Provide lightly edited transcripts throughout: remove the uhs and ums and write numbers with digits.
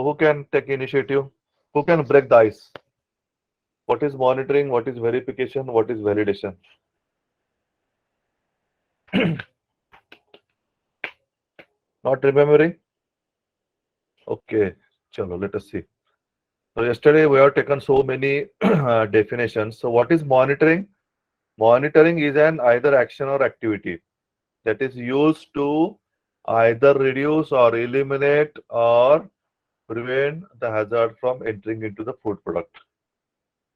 who can take initiative? Who can break the ice? What is monitoring? What is verification? What is validation? Not remembering? Okay, chalo, let us see. So yesterday we have taken so many definitions. So what is monitoring? Monitoring is an either action or activity that is used to either reduce or eliminate or prevent the hazard from entering into the food product.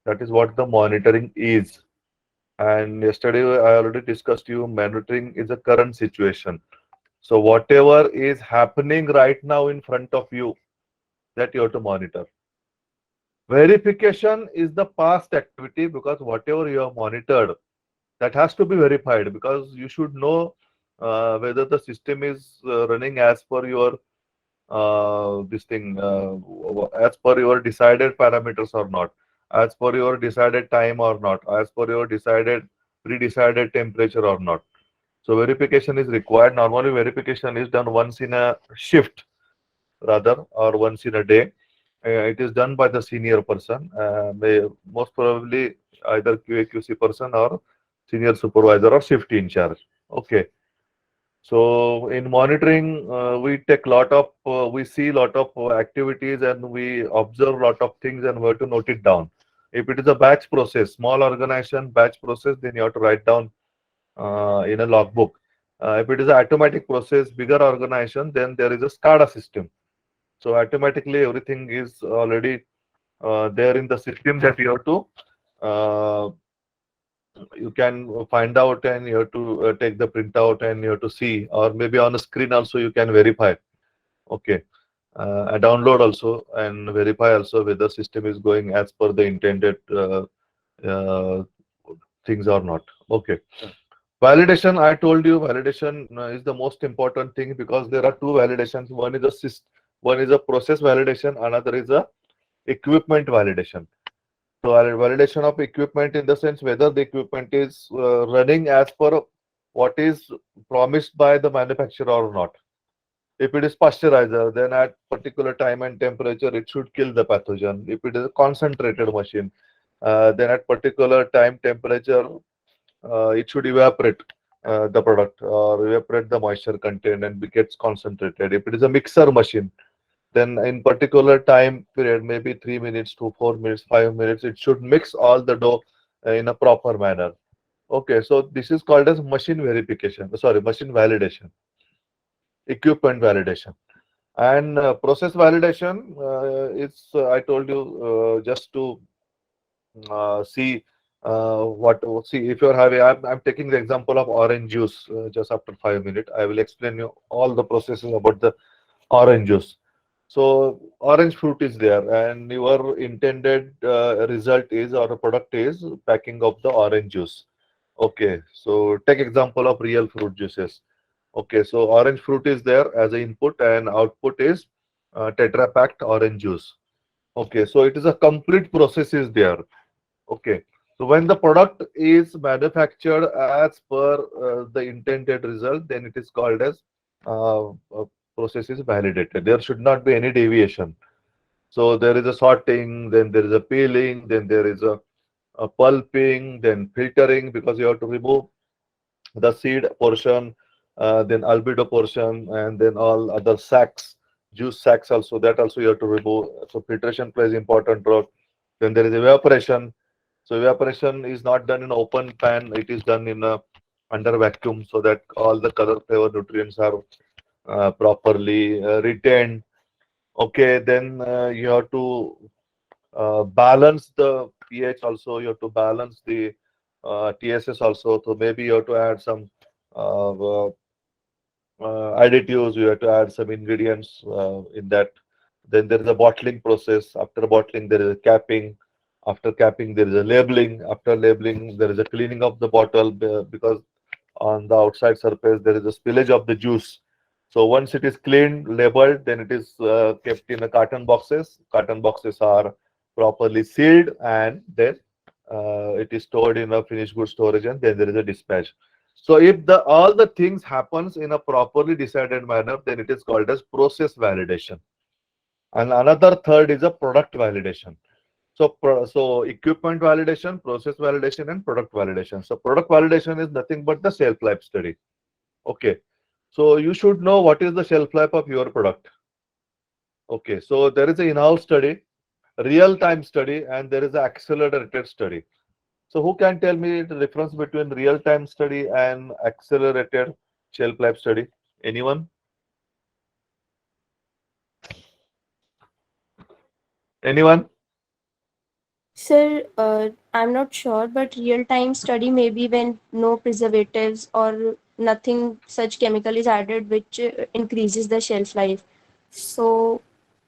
That is what the monitoring is. And yesterday I already discussed you monitoring is a current situation. So whatever is happening right now in front of you, that you have to monitor. Verification is the past activity because whatever you have monitored, that has to be verified because you should know whether the system is running as per your this thing as per your decided parameters or not, as per your decided time or not, as per your decided pre-decided temperature or not. So verification is required. Normally verification is done once in a shift rather or once in a day. It is done by the senior person, most probably either QA/QC person or senior supervisor or shift in charge. Okay. So in monitoring, we take lot of, we see lot of activities and we observe lot of things and we have to note it down. If it is a batch process, small organization batch process, then you have to write down in a logbook. If it is an automatic process, bigger organization, then there is a SCADA system. So automatically everything is already there in the system that you have to uh, you can find out and you have to take the printout and you have to see, or maybe on a screen also you can verify. Okay, download also and verify also whether system is going as per the intended uh, things or not. Okay. Validation, I told you, validation is the most important thing because there are two validations. One is one is a process validation, another is a equipment validation. So validation of equipment in the sense whether the equipment is running as per what is promised by the manufacturer or not. If it is pasteurizer, then at particular time and temperature, it should kill the pathogen. If it is a concentrated machine, then at particular time temperature, it should evaporate the product or evaporate the moisture content and gets concentrated. If it is a mixer machine, then in particular time period, maybe 3 minutes to 4 minutes, 5 minutes, it should mix all the dough in a proper manner. Okay, so this is called as machine verification. Sorry, machine validation, equipment validation, and process validation is I told you just to see what see if you're having. I'm taking the example of orange juice. Just after 5 minutes, I will explain you all the processes about the orange juice. So orange fruit is there, and your intended result is or a product is packing of the orange juice. Okay, so take example of real fruit juices. Okay, so orange fruit is there as an input, and output is Tetra packed orange juice. Okay, so it is a complete process is there. Okay, so when the product is manufactured as per the intended result, then it is called as process is validated. There should not be any deviation. So there is a sorting, then there is a peeling, then there is a pulping, then filtering because you have to remove the seed portion, then albedo portion, and then all other sacs, juice sacs also. That also you have to remove. So filtration plays important role. Then there is evaporation. So evaporation is not done in open pan. It is done in a under vacuum so that all the color, flavor, nutrients are properly retained. Okay, then you have to balance the pH also. You have to balance the TSS also. So maybe you have to add some uh, additives. You have to add some ingredients in that. Then there is a bottling process. After bottling, there is a capping. After capping, there is a labeling. After labeling, there is a cleaning of the bottle because on the outside surface there is a spillage of the juice. So once it is cleaned, labeled, then it is kept in a carton boxes. Carton boxes are properly sealed and then it is stored in a finished goods storage and then there is a dispatch. So if the all the things happens in a properly decided manner, then it is called as process validation. And another third is a product validation. So equipment validation, process validation, and product validation. So product validation is nothing but the shelf life study. Okay. So you should know what is the shelf life of your product. Okay. So there is an in-house study, real-time study, and there is an accelerated study. So who can tell me the difference between real-time study and accelerated shelf life study? Anyone? Anyone? Sir, I'm not sure, but real-time study may be when no preservatives or nothing such chemical is added, which increases the shelf life. So,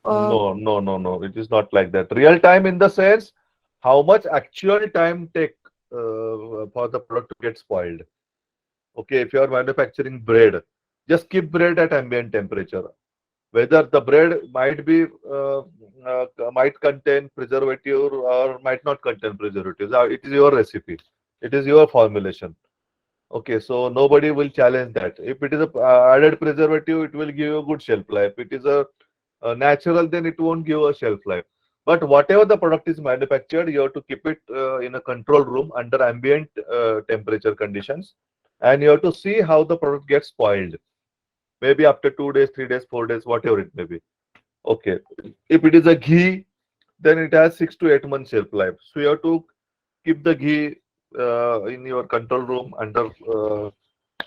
uh, No, no, no, no. It is not like that. Real time in the sense, how much actual time take for the product to get spoiled. Okay, if you are manufacturing bread, just keep bread at ambient temperature. Whether the bread might be might contain preservative or might not contain preservatives, it is your recipe. It is your formulation. Okay, so nobody will challenge that. If it is a added preservative, it will give you a good shelf life. It is a natural, then it won't give a shelf life. But whatever the product is manufactured, you have to keep it in a control room under ambient temperature conditions, and you have to see how the product gets spoiled. Maybe after 2 days, 3 days, 4 days, whatever it may be. Okay, if it is a ghee, then it has 6 to 8 months shelf life. So you have to keep the ghee in your control room under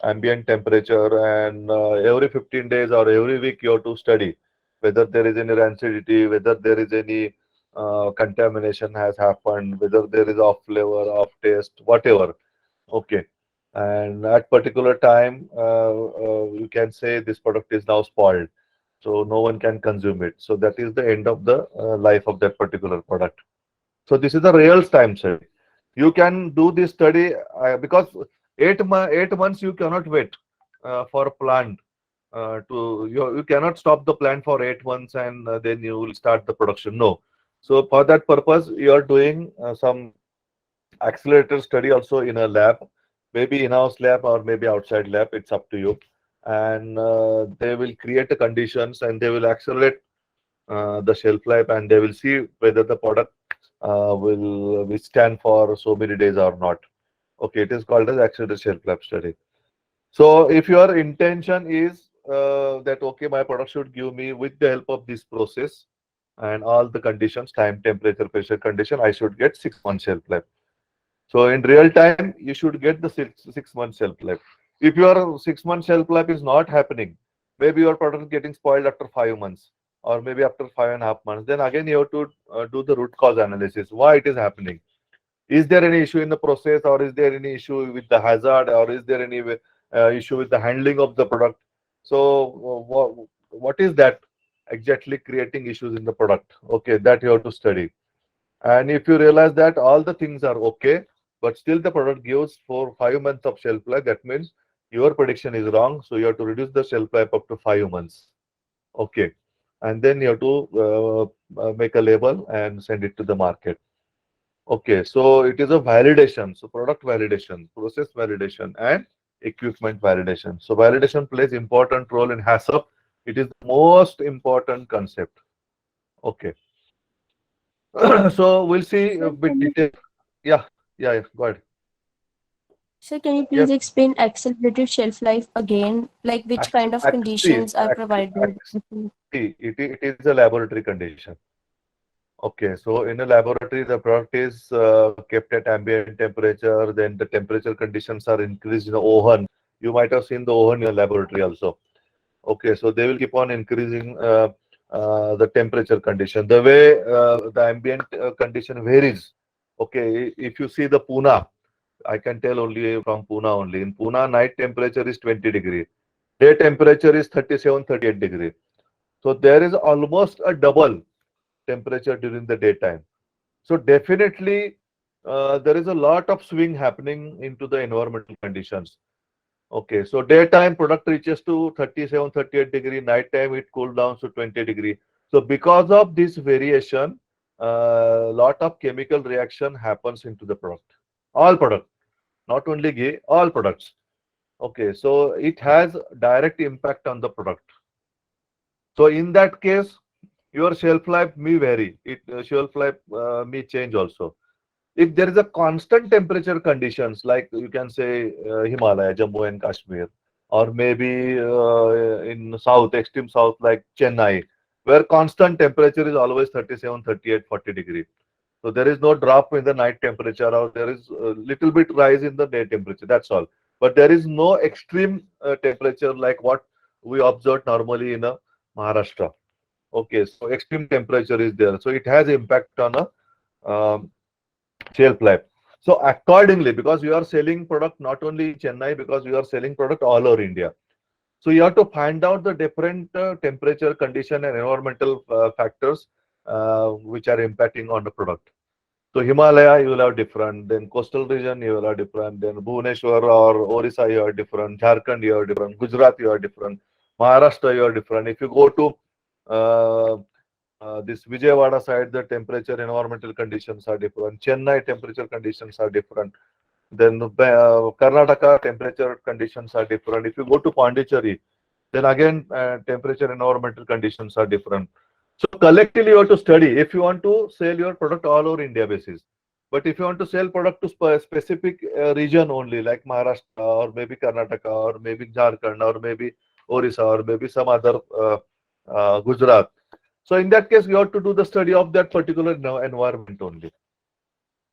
ambient temperature, and every 15 days or every week you have to study whether there is any rancidity, whether there is any contamination has happened, whether there is off flavor, off taste, whatever. Okay. And at particular time, you can say this product is now spoiled, so no one can consume it. So that is the end of the life of that particular product. So this is the real time study. You can do this study because 8 months you cannot wait for a plant you cannot stop the plant for 8 months and then you will start the production. No. So for that purpose, you are doing some accelerator study also in a lab, maybe in-house lab or maybe outside lab. It's up to you. And they will create the conditions and they will accelerate the shelf life, and they will see whether the product will withstand for so many days or not. Okay, it is called as accelerated shelf life study. So if your intention is that okay, my product should give me with the help of this process and all the conditions, time, temperature, pressure condition, I should get 6 months shelf life. So in real time, you should get the six months shelf life. If your 6 months shelf life is not happening, maybe your product is getting spoiled after 5 months or maybe after 5.5 months, then again you have to do the root cause analysis. Why it is happening? Is there any issue in the process, or is there any issue with the hazard, or is there any issue with the handling of the product? So what is that exactly creating issues in the product? Okay, that you have to study. And if you realize that all the things are okay, but still the product gives for 5 months of shelf life, that means your prediction is wrong. So you have to reduce the shelf life up to 5 months. Okay. And then you have to make a label and send it to the market. Okay. So it is a validation. So product validation, process validation, and equipment validation. So validation plays important role in HACCP. It is the most important concept. Okay. So we'll see a sir, bit detail. Yeah, yeah. Go ahead. can you please Yes, explain accelerated shelf life again? Like which kind of see, conditions are provided? it is a laboratory condition. Okay, so in a laboratory, the product is kept at ambient temperature. Then the temperature conditions are increased in the oven. You might have seen the oven in a laboratory also. Okay, so they will keep on increasing the temperature condition. The way the ambient condition varies. Okay, if you see the Pune, I can tell only from Pune only. In Pune, night temperature is 20 degree. Day temperature is 37, 38 degree. So there is almost a double temperature during the daytime. So definitely there is a lot of swing happening into the environmental conditions. Okay, so daytime product reaches to 37, 38 degree, nighttime it cool down to 20 degree. So because of this variation, a lot of chemical reaction happens into the product. All product, not only ghee, all products. Okay, so it has direct impact on the product. So in that case, your shelf life may vary. Shelf life may change also. If there is a constant temperature conditions, like you can say Himalaya, Jammu and Kashmir, or maybe in south, extreme south like Chennai, where constant temperature is always 37, 38, 40 degree. So there is no drop in the night temperature, or there is a little bit rise in the day temperature. That's all. But there is no extreme temperature like what we observe normally in Maharashtra. Okay, so extreme temperature is there. So it has impact on a shelf life. So accordingly, because you are selling product not only in Chennai, because you are selling product all over India. So you have to find out the different temperature, condition, and environmental factors which are impacting on the product. So Himalaya, you will have different. Then coastal region, you will have different. Then Bhubaneswar or Orissa, you are different. Jharkhand, you are different. Gujarat, you are different. Maharashtra, you are different. If you go to uh, this Vijayawada side, the temperature, environmental conditions are different. Chennai temperature conditions are different. Then Karnataka temperature conditions are different. If you go to Pondicherry, then again temperature, environmental conditions are different. So collectively, you have to study if you want to sell your product all over India basis. But if you want to sell product to specific region only, like Maharashtra or maybe Karnataka or maybe Jharkhand or maybe Orissa or maybe some other Gujarat, so in that case, you have to do the study of that particular environment only.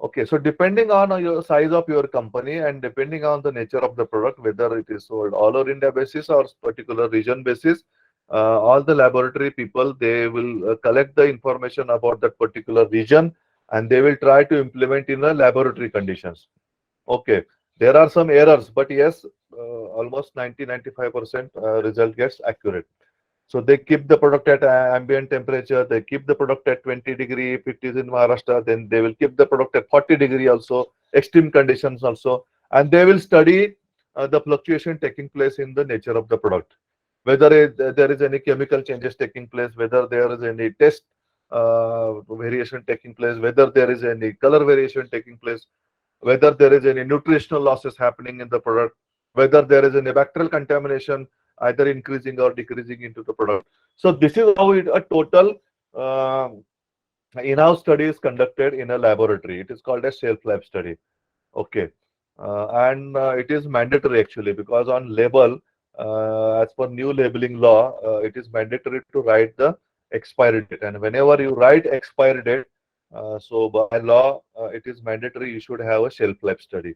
Okay, so depending on your size of your company and depending on the nature of the product, whether it is sold all over India basis or particular region basis, all the laboratory people, they will collect the information about that particular region and they will try to implement in the laboratory conditions. Okay, there are some errors, but yes, almost 90-95% result gets accurate. So they keep the product at ambient temperature. They keep the product at 20 degree. If it is in Maharashtra, then they will keep the product at 40 degree also, extreme conditions also. And they will study the fluctuation taking place in the nature of the product. Whether there is any chemical changes taking place, whether there is any test variation taking place, whether there is any color variation taking place, whether there is any nutritional losses happening in the product, whether there is any bacterial contamination either increasing or decreasing into the product. So this is how a total uh, in-house study is conducted in a laboratory. It is called a shelf life study. Okay. And it is mandatory actually because on label, as per new labeling law, it is mandatory to write the expiry date. And whenever you write expiry date, so by law, it is mandatory you should have a shelf life study,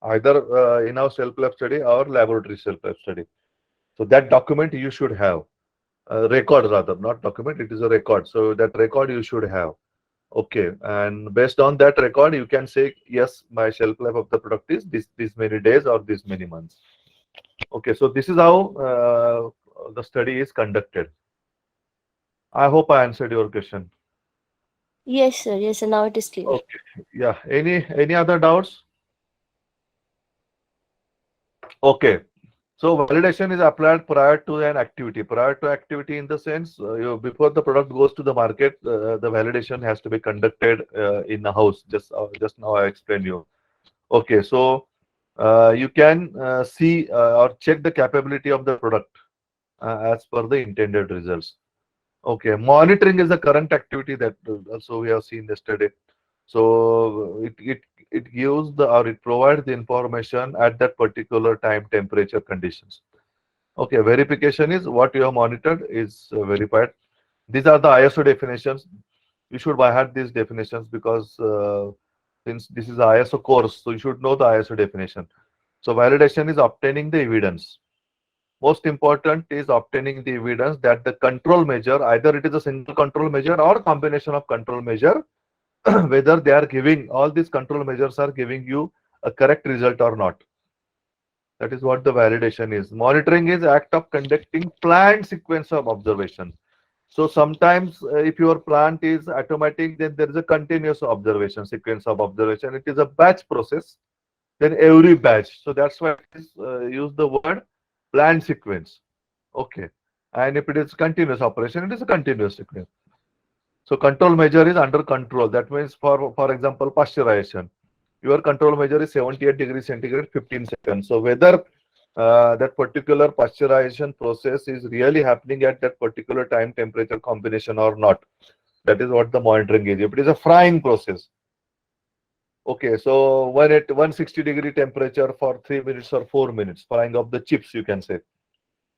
either in-house shelf life study or laboratory shelf life study. So that document you should have, record rather, not document, it is a record. So that record you should have. Okay, and based on that record, you can say, yes, my shelf life of the product is this many days or this many months. Okay, so this is how the study is conducted. I hope I answered your question. Yes, sir. Yes, sir. Now it is clear. Okay, yeah. Any other doubts? Okay. So validation is applied prior to an activity. Prior to activity in the sense, before the product goes to the market, the validation has to be conducted in the house. Just now I explained you. Okay, so you can see or check the capability of the product as per the intended results. Okay, monitoring is the current activity that also we have seen yesterday. So it gives the or it provides the information at that particular time, temperature, conditions. Okay, verification is what you have monitored is verified. These are the ISO definitions. You should by heart these definitions because since this is the ISO course, so you should know the ISO definition. So validation is obtaining the evidence. Most important is obtaining the evidence that the control measure, either it is a single control measure or combination of control measure, whether they are giving all these control measures are giving you a correct result or not. That is what the validation is. Monitoring is act of conducting planned sequence of observations. So sometimes if your plant is automatic, then there is a continuous observation, sequence of observation. It is a batch process, then every batch. So that's why it is use the word planned sequence. Okay. And if it is continuous operation, it is a continuous sequence. So control measure is under control. That means for example, pasteurization. Your control measure is 78 degrees centigrade, 15 seconds. So whether that particular pasteurization process is really happening at that particular time temperature combination or not. That is what the monitoring is. If it is a frying process, okay, so when at 160-degree temperature for 3 minutes or 4 minutes, frying of the chips, you can say.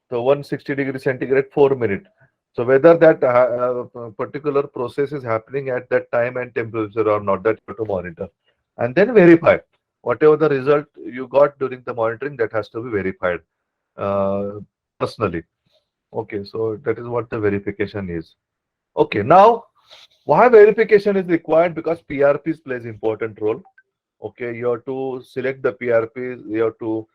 So 160 degrees centigrade, 4 minutes. So whether that particular process is happening at that time and temperature or not, that you have to monitor. And then verify. Whatever the result you got during the monitoring, that has to be verified uh, personally. Okay, so that is what the verification is. Okay, now why verification is required? Because PRPs plays important role. Okay, you have to select the PRPs, you have to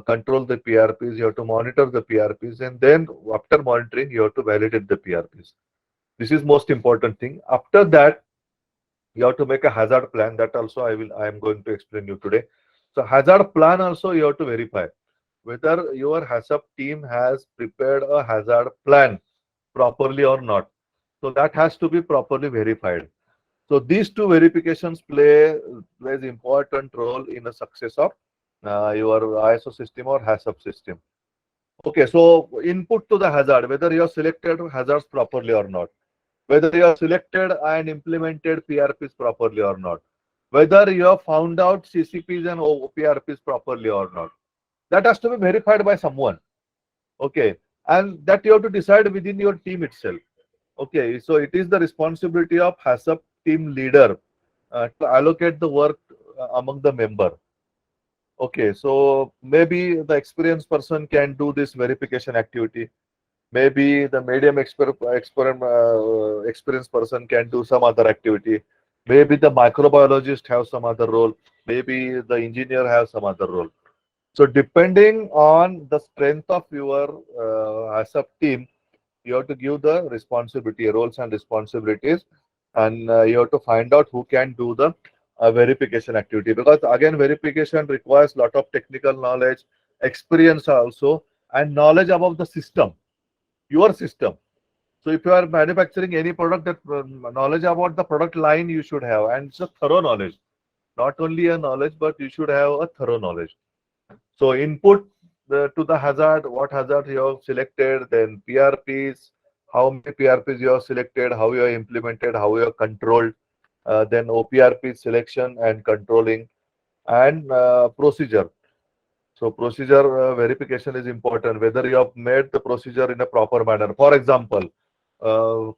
control the PRPs, you have to monitor the PRPs, and then after monitoring, you have to validate the PRPs. This is most important thing. After that, you have to make a hazard plan. That also I am going to explain you today. So hazard plan also you have to verify whether your HACCP team has prepared a hazard plan properly or not. So that has to be properly verified. So these two verifications plays important role in the success of your ISO system or HACCP system. Okay, so input to the hazard, whether you have selected hazards properly or not, whether you have selected and implemented PRPs properly or not, whether you have found out CCPs and OPRPs properly or not. That has to be verified by someone. Okay, and that you have to decide within your team itself. Okay, so it is the responsibility of HACCP team leader to allocate the work among the member. Okay, so maybe the experienced person can do this verification activity. Maybe the medium experienced person can do some other activity. Maybe the microbiologist have some other role. Maybe the engineer have some other role. So depending on the strength of your HACCP team, you have to give the responsibility, roles and responsibilities, and you have to find out who can do the verification activity, because again verification requires lot of technical knowledge, experience also, and knowledge about the system, your system. So if you are manufacturing any product, that knowledge about the product line you should have, and it's a thorough knowledge, not only a knowledge, but you should have a thorough knowledge. So input to the hazard, what hazard you have selected, then PRPs, how many PRPs you have selected, how you have implemented, how you have controlled, then OPRP selection and controlling, and procedure. So procedure verification is important, whether you have made the procedure in a proper manner. For example,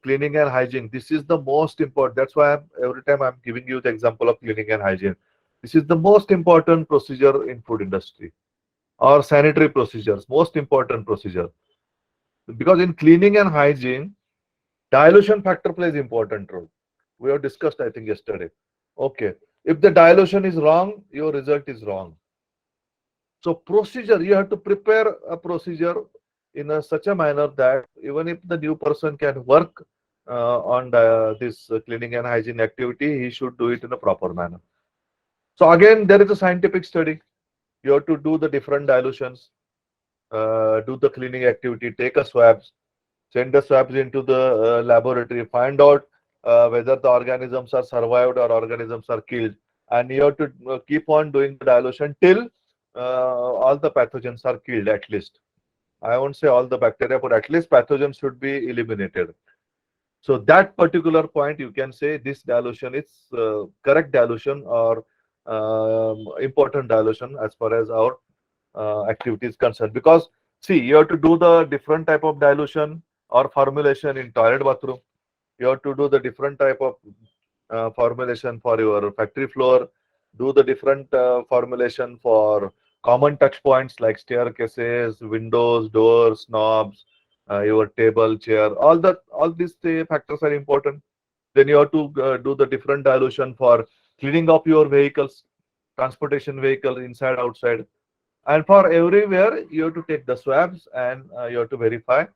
cleaning and hygiene. This is the most important. That's why every time I'm giving you the example of cleaning and hygiene. This is the most important procedure in food industry, or sanitary procedures, most important procedure. Because in cleaning and hygiene, dilution factor plays important role. We have discussed, I think, yesterday. Okay. If the dilution is wrong, your result is wrong. So procedure, you have to prepare a procedure in such a manner that even if the new person can work on this cleaning and hygiene activity, he should do it in a proper manner. So again, there is a scientific study. You have to do the different dilutions, do the cleaning activity, take a swabs, send the swabs into the laboratory, find out whether the organisms are survived or organisms are killed, and you have to keep on doing the dilution till all the pathogens are killed at least. I won't say all the bacteria, but at least pathogens should be eliminated. So that particular point, you can say this dilution is correct dilution or important dilution as far as our activity is concerned. Because see, you have to do the different type of dilution or formulation in toilet bathroom. You have to do the different type of formulation for your factory floor. Do the different formulation for common touch points like staircases, windows, doors, knobs, your table, chair. All these factors are important. Then you have to do the different dilution for cleaning up your vehicles, transportation vehicle inside, outside. And for everywhere, you have to take the swabs and you have to verify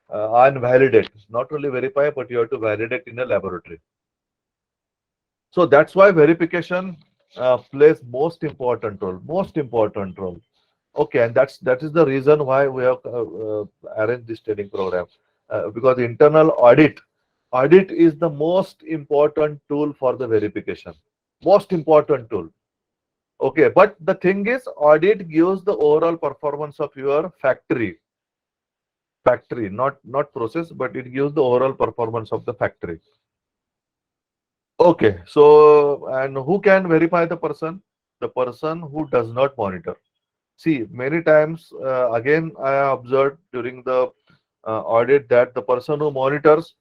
and validate. Not only verify, but you have to validate in a laboratory. So that's why verification plays most important role. Most important role. Okay, and that is the reason why we have arranged this training program, because internal audit is the most important tool for the verification. Most important tool. Okay, but the thing is, audit gives the overall performance of your factory, not process, but it gives the overall performance of the factory. Okay, so and who can verify the person? The person who does not monitor. See, many times, again, I observed during the audit that the person who monitors,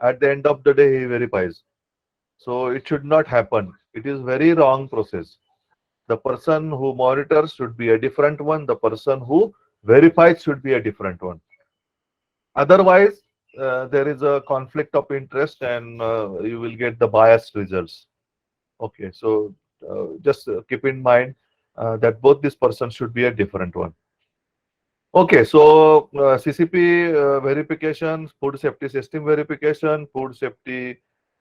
at the end of the day, he verifies. So it should not happen. It is very wrong process. The person who monitors should be a different one. The person who verifies should be a different one. Otherwise, there is a conflict of interest and you will get the biased results. Okay, so just keep in mind that both these persons should be a different one. Okay, so CCP verification, food safety system verification, food safety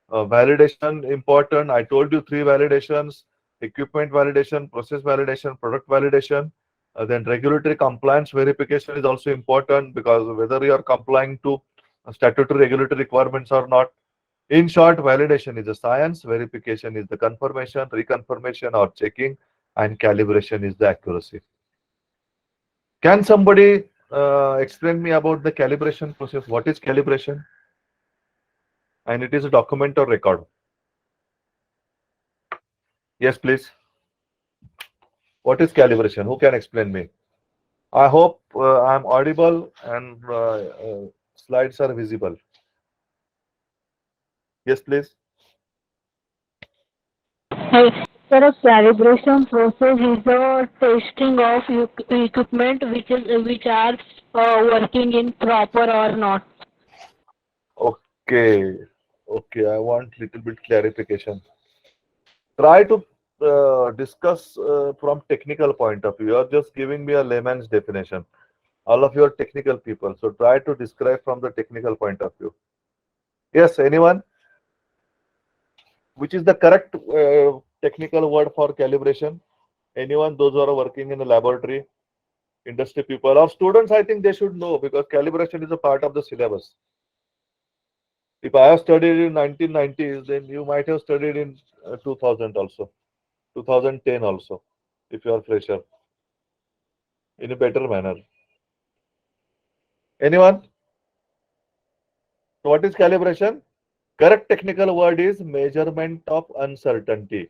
validation important. I told you three validations: equipment validation, process validation, product validation. Then regulatory compliance verification is also important because whether you are complying to statutory regulatory requirements or not. In short, validation is a science, verification is the confirmation, reconfirmation or checking, and calibration is the accuracy. Can somebody explain me about the calibration process? What is calibration? And it is a document or record. Yes, please. What is calibration? Who can explain me? I hope I'm audible and slides are visible. Yes, please. Sir, a calibration process is the testing of equipment which are working in proper or not. Okay. Okay. I want little bit clarification. Try to discuss from technical point of view. You are just giving me a layman's definition. All of you are technical people, so try to describe from the technical point of view. Yes, anyone? Which is the correct technical word for calibration? Anyone? Those who are working in a laboratory, industry people, or students, I think they should know because calibration is a part of the syllabus. If I have studied in 1990s, then you might have studied in 2000 also, 2010 also, if you are fresher, in a better manner. Anyone? So what is calibration? Correct technical word is measurement of uncertainty.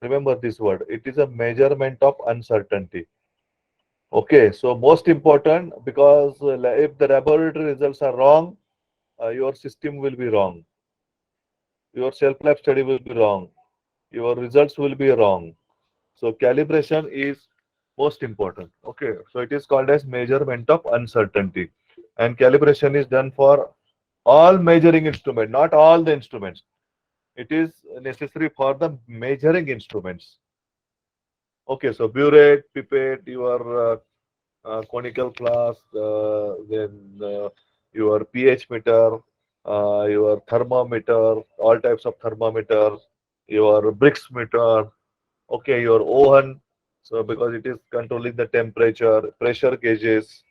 Remember this word. It is a measurement of uncertainty. Okay, so most important because if the laboratory results are wrong, your system will be wrong. Your self-lab study will be wrong. Your results will be wrong. So calibration is most important. Okay, so it is called as measurement of uncertainty, and calibration is done for all measuring instruments, not all the instruments. It is necessary for the measuring instruments. Okay, so burette, pipette, your conical flask, then your pH meter, your thermometer, all types of thermometer, your Brix meter, okay, your oven, so because it is controlling the temperature, pressure gauges,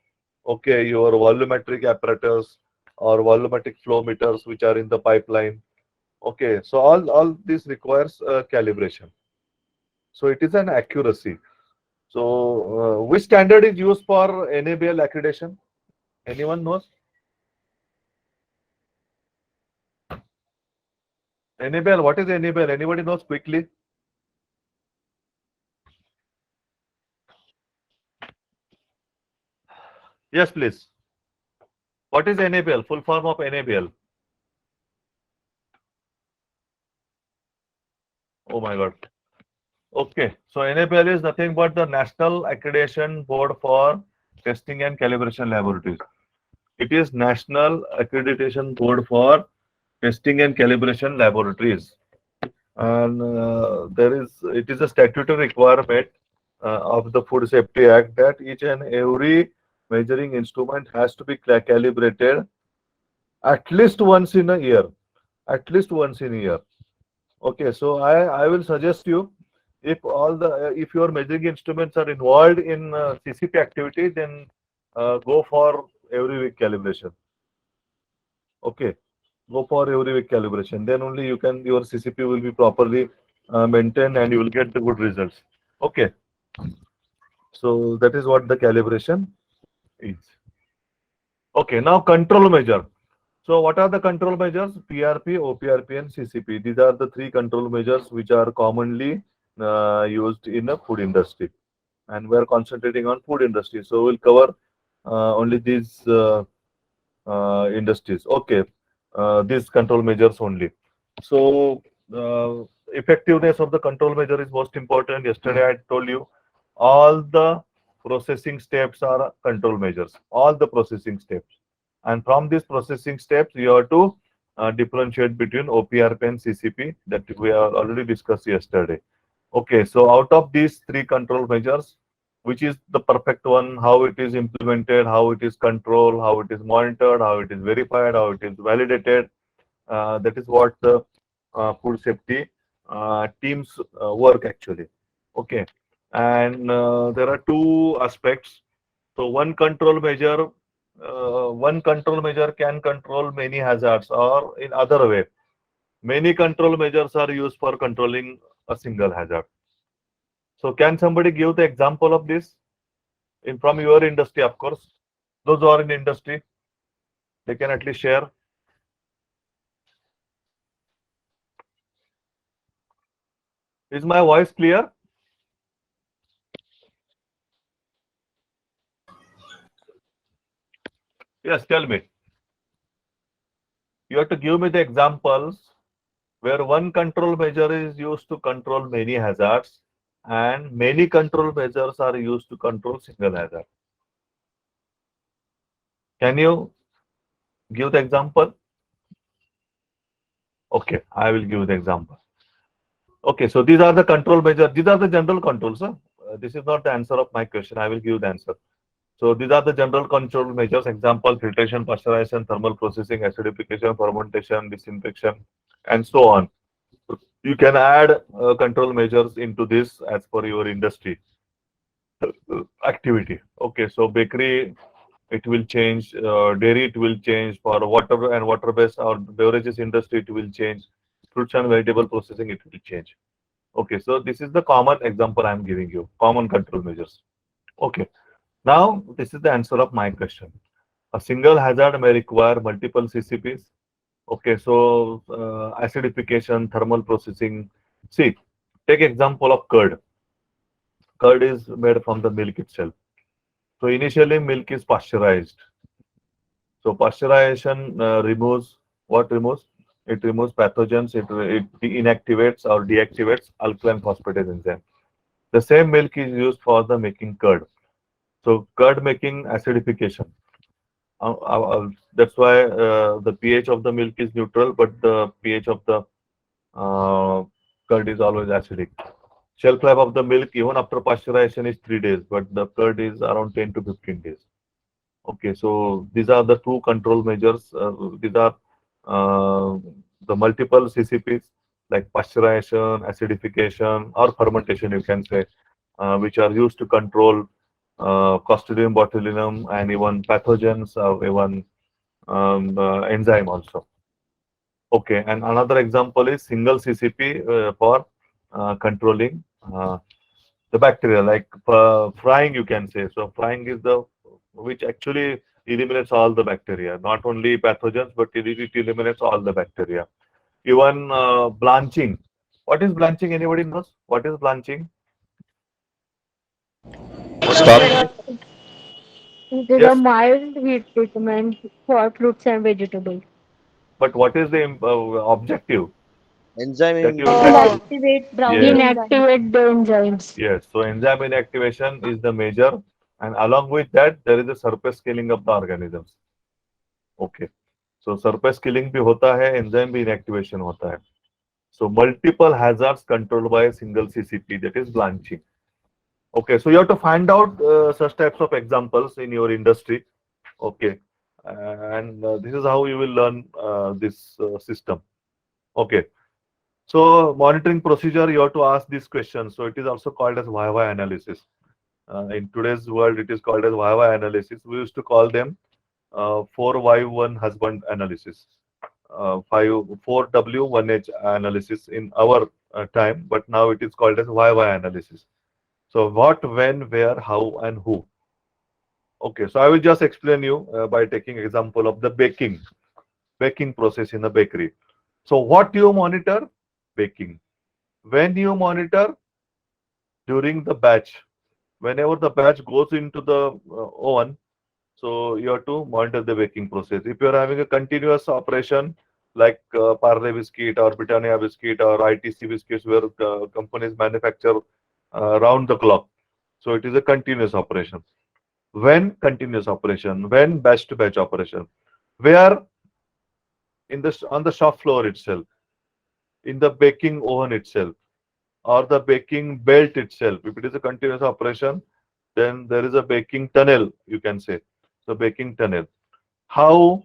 okay, your volumetric apparatus or volumetric flow meters which are in the pipeline. Okay, so all this requires calibration. So it is an accuracy. So which standard is used for NABL accreditation? Anyone knows? NABL, what is NABL? Anybody knows quickly? Yes, please. What is NABL? Full form of NABL. Oh my God. Okay, so NABL is nothing but the National Accreditation Board for Testing and Calibration Laboratories. It is National Accreditation Board for Testing and Calibration Laboratories, and it is a statutory requirement of the Food Safety Act that each and every measuring instrument has to be calibrated at least once in a year. At least once in a year. Okay, so I will suggest you if all the if your measuring instruments are involved in CCP activity, then go for every week calibration. Okay, go for every week calibration. Then only you can your CCP will be properly maintain, and you will get the good results. Okay. So that is what the calibration is. Okay, now control measure. So what are the control measures? PRP, OPRP, and CCP. These are the three control measures which are commonly used in the food industry, and we are concentrating on food industry. So we'll cover only these industries. Okay, these control measures only. So effectiveness of the control measure is most important. Yesterday I told you all the processing steps are control measures. All the processing steps, and from these processing steps you have to differentiate between OPRP and CCP that we have already discussed yesterday. Okay, so out of these three control measures, which is the perfect one, how it is implemented, how it is controlled, how it is monitored, how it is verified, how it is validated. That is what the food safety teams work actually. Okay, and there are two aspects. So one control measure can control many hazards, or in other way, many control measures are used for controlling a single hazard. So can somebody give the example of this in from your industry, of course? Those who are in industry, they can at least share. Is my voice clear? Yes, tell me. You have to give me the examples where one control measure is used to control many hazards and many control measures are used to control single hazard. Can you give the example? Okay, I will give the example. Okay, so these are the control measures. These are the general controls. Huh? This is not the answer of my question. I will give the answer. So these are the general control measures. Example: filtration, pasteurization, thermal processing, acidification, fermentation, disinfection, and so on. You can add control measures into this as per your industry activity. Okay, so bakery, it will change. Dairy, it will change. For water and water-based or beverages industry, it will change. Fruits and vegetable processing, it will change. Okay, so this is the common example I am giving you, common control measures. Okay, now this is the answer of my question. A single hazard may require multiple CCPs. Okay, so acidification, thermal processing. See, take example of curd. Curd is made from the milk itself. So initially milk is pasteurized. So pasteurization removes what removes? It removes pathogens. It inactivates or deactivates alkaline phosphatase enzyme. The same milk is used for the making curd. So curd making acidification. That's why the pH of the milk is neutral, but the pH of the curd is always acidic. Shelf life of the milk even after pasteurization is 3 days, but the curd is around 10 to 15 days. Okay, so these are the two control measures. These are the multiple CCPs like pasteurization, acidification, or fermentation, you can say, which are used to control Clostridium botulinum and even pathogens or even enzyme also. Okay, and another example is single CCP for controlling the bacteria, like frying, you can say. So frying is the which actually eliminates all the bacteria, not only pathogens, but it eliminates all the bacteria. Even blanching. What is blanching? Anybody knows? What is blanching? Sir, it is a Yes, mild heat treatment for fruits and vegetables. but what is the objective that Enzyme you will get to? Inactivate browning Yes, enzyme. Inactivate the enzymes. yes. So enzyme inactivation is the major, and along with that, there is a surface killing of the organisms. Okay. So surface killing भी होता है, enzyme भी inactivation होता है. So multiple hazards controlled by a single CCP, that is blanching. Okay, so you have to find out such types of examples in your industry. Okay, and this is how you will learn this system. Okay, so monitoring procedure, you have to ask this question. So it is also called as YY analysis. In today's world, it is called as YY analysis. We used to call them 4Y1 husband analysis. 4W 1H analysis in our time, but now it is called as YY analysis. So what, when, where, how, and who. Okay, so I will just explain you by taking example of the baking process in a bakery. So what you monitor? Baking. When you monitor? During the batch. Whenever the batch goes into the oven, so you have to monitor the baking process. If you are having a continuous operation like Parle biscuit or Britannia biscuit or ITC biscuits, where companies manufacture round the clock, so it is a continuous operation. When continuous operation? When batch to batch operation? Where? In the on the shop floor itself, in the baking oven itself, or the baking belt itself. If it is a continuous operation, then there is a baking tunnel, you can say. So baking tunnel. How?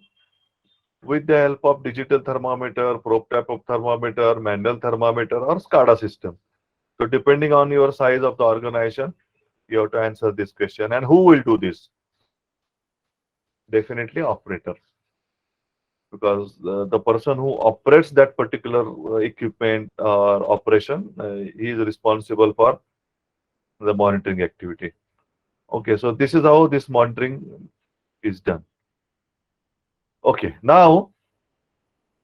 With the help of digital thermometer, probe type of thermometer, manual thermometer, or SCADA system. So depending on your size of the organization, you have to answer this question. And who will do this? Definitely operator. Because the person who operates that particular equipment or operation, he is responsible for the monitoring activity. Okay, so this is how this monitoring is done. Okay, now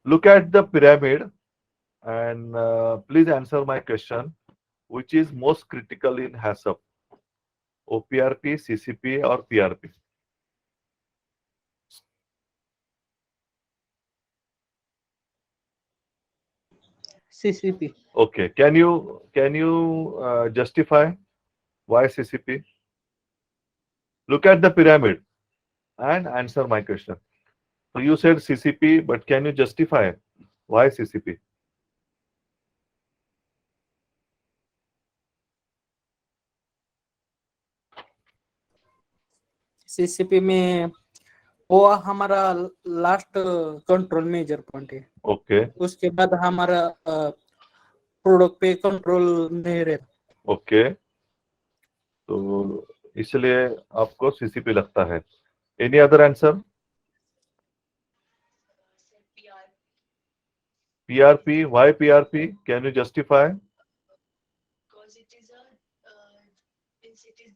look at the pyramid and please answer my question. Which is most critical in HACCP? OPRP, CCP, or PRP? CCP. Okay, can you justify why CCP? Look at the pyramid and answer my question. So you said CCP, but can you justify why CCP? CCP में वो हमारा last control measure point है. Okay, उसके बाद हमारा product पे control नहीं रहता. okay. तो इसलिए आपको CCP लगता है. Any other answer? PRP. Why PRP? Can you justify? Because it is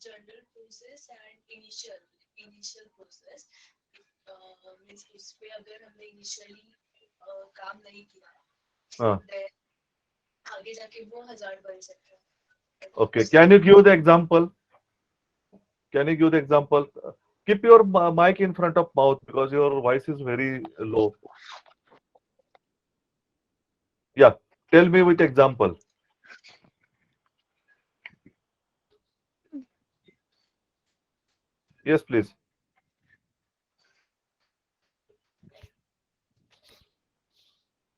general process and initial process. Means उस पे अगर हमने initially काम नहीं किया, हाँ. then आगे जाके वो हजार बन सकता है. Okay. Can you give the example? Can you give the example? Keep your mic in front of mouth because your voice is very low. Yeah. Tell me with example. Yes, please.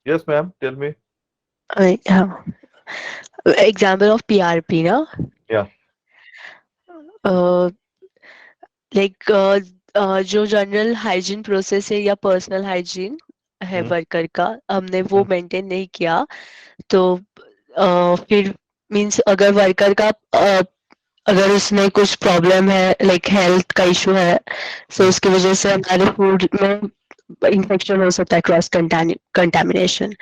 Yes, ma'am. Tell me. Yeah. Example of PRP, na? Yeah. Like जो general hygiene process है या personal hygiene है worker का, हमने वो maintain नहीं किया, तो फिर मींस अगर वर्कर का अगर उसमें कुछ प्रॉब्लम है, लाइक हेल्थ का इशू है, तो उसकी वजह से हमारे फूड में इन्फेक्शन हो सकता है, क्रॉस कंटामिनेशन,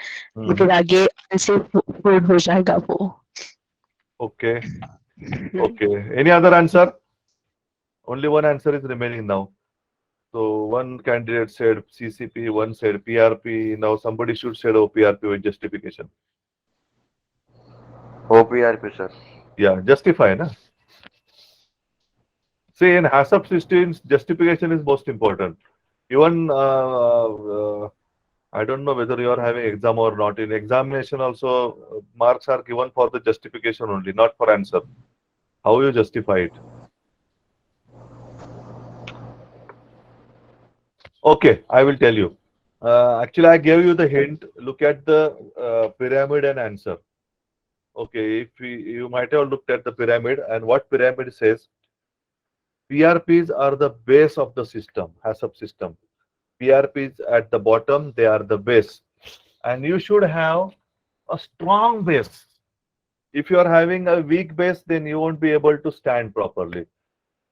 फिर आगे से फूड हो जाएगा वो. Okay. Okay. Any other answer? Only one answer is remaining now. So one candidate said CCP, one said PRP. Now somebody should say OPRP with justification. OPRP, sir. Yeah, justify, na? See, in HACCP systems, justification is most important. Even I don't know whether you are having exam or not. In examination also, marks are given for the justification only, not for answer. How you justify it? Okay, I will tell you. Actually, I gave you the hint. Look at the pyramid and answer. Okay, if you might have looked at the pyramid, and what pyramid says, PRPs are the base of the system, HACCP system. PRPs at the bottom, they are the base. And you should have a strong base. If you are having a weak base, then you won't be able to stand properly.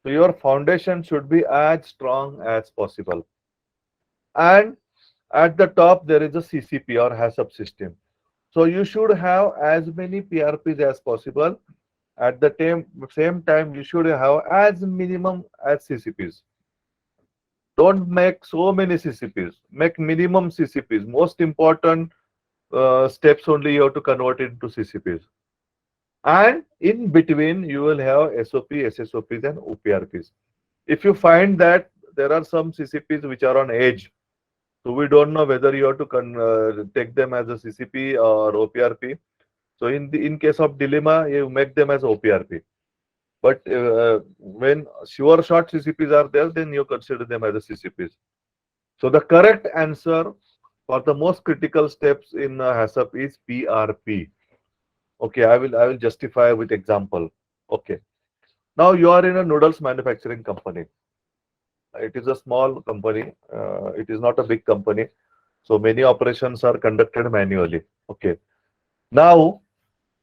So your foundation should be as strong as possible. And At the top, there is a CCP or HACCP system. So you should have as many PRPs as possible. At the same time, you should have as minimum as CCPs. Don't make so many CCPs. Make minimum CCPs. Most important steps only you have to convert into CCPs. And in between, you will have SOP, SSOPs, and OPRPs. If you find that there are some CCPs which are on edge, so we don't know whether you have to take them as a CCP or OPRP. So in case of dilemma, you make them as OPRP. But when sure short CCPs are there, then you consider them as a CCPs. So the correct answer for the most critical steps in HACCP is PRP. Okay, I will justify with example. Okay. Now you are in a noodles manufacturing company. It is a small company. It is not a big company. So many operations are conducted manually. Okay. Now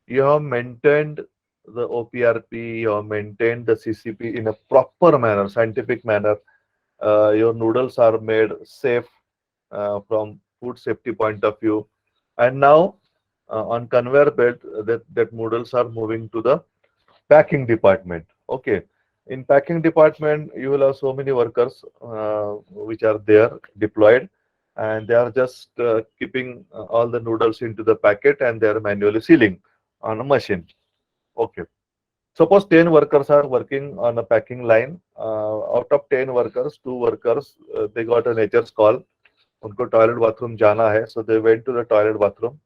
you have maintained the OPRP, you have maintained the CCP in a proper manner, scientific manner. Your noodles are made safe from food safety point of view. And now on conveyor belt, that noodles are moving to the packing department. Okay. In packing department, you will have so many workers which are there deployed, and they are just keeping all the noodles into the packet, and they are manually sealing on a machine. Okay. Suppose 10 workers are working on a packing line. Out of 10 workers, 2 workers, they got a nature's call. उनको toilet bathroom जाना है, so they went to the toilet bathroom.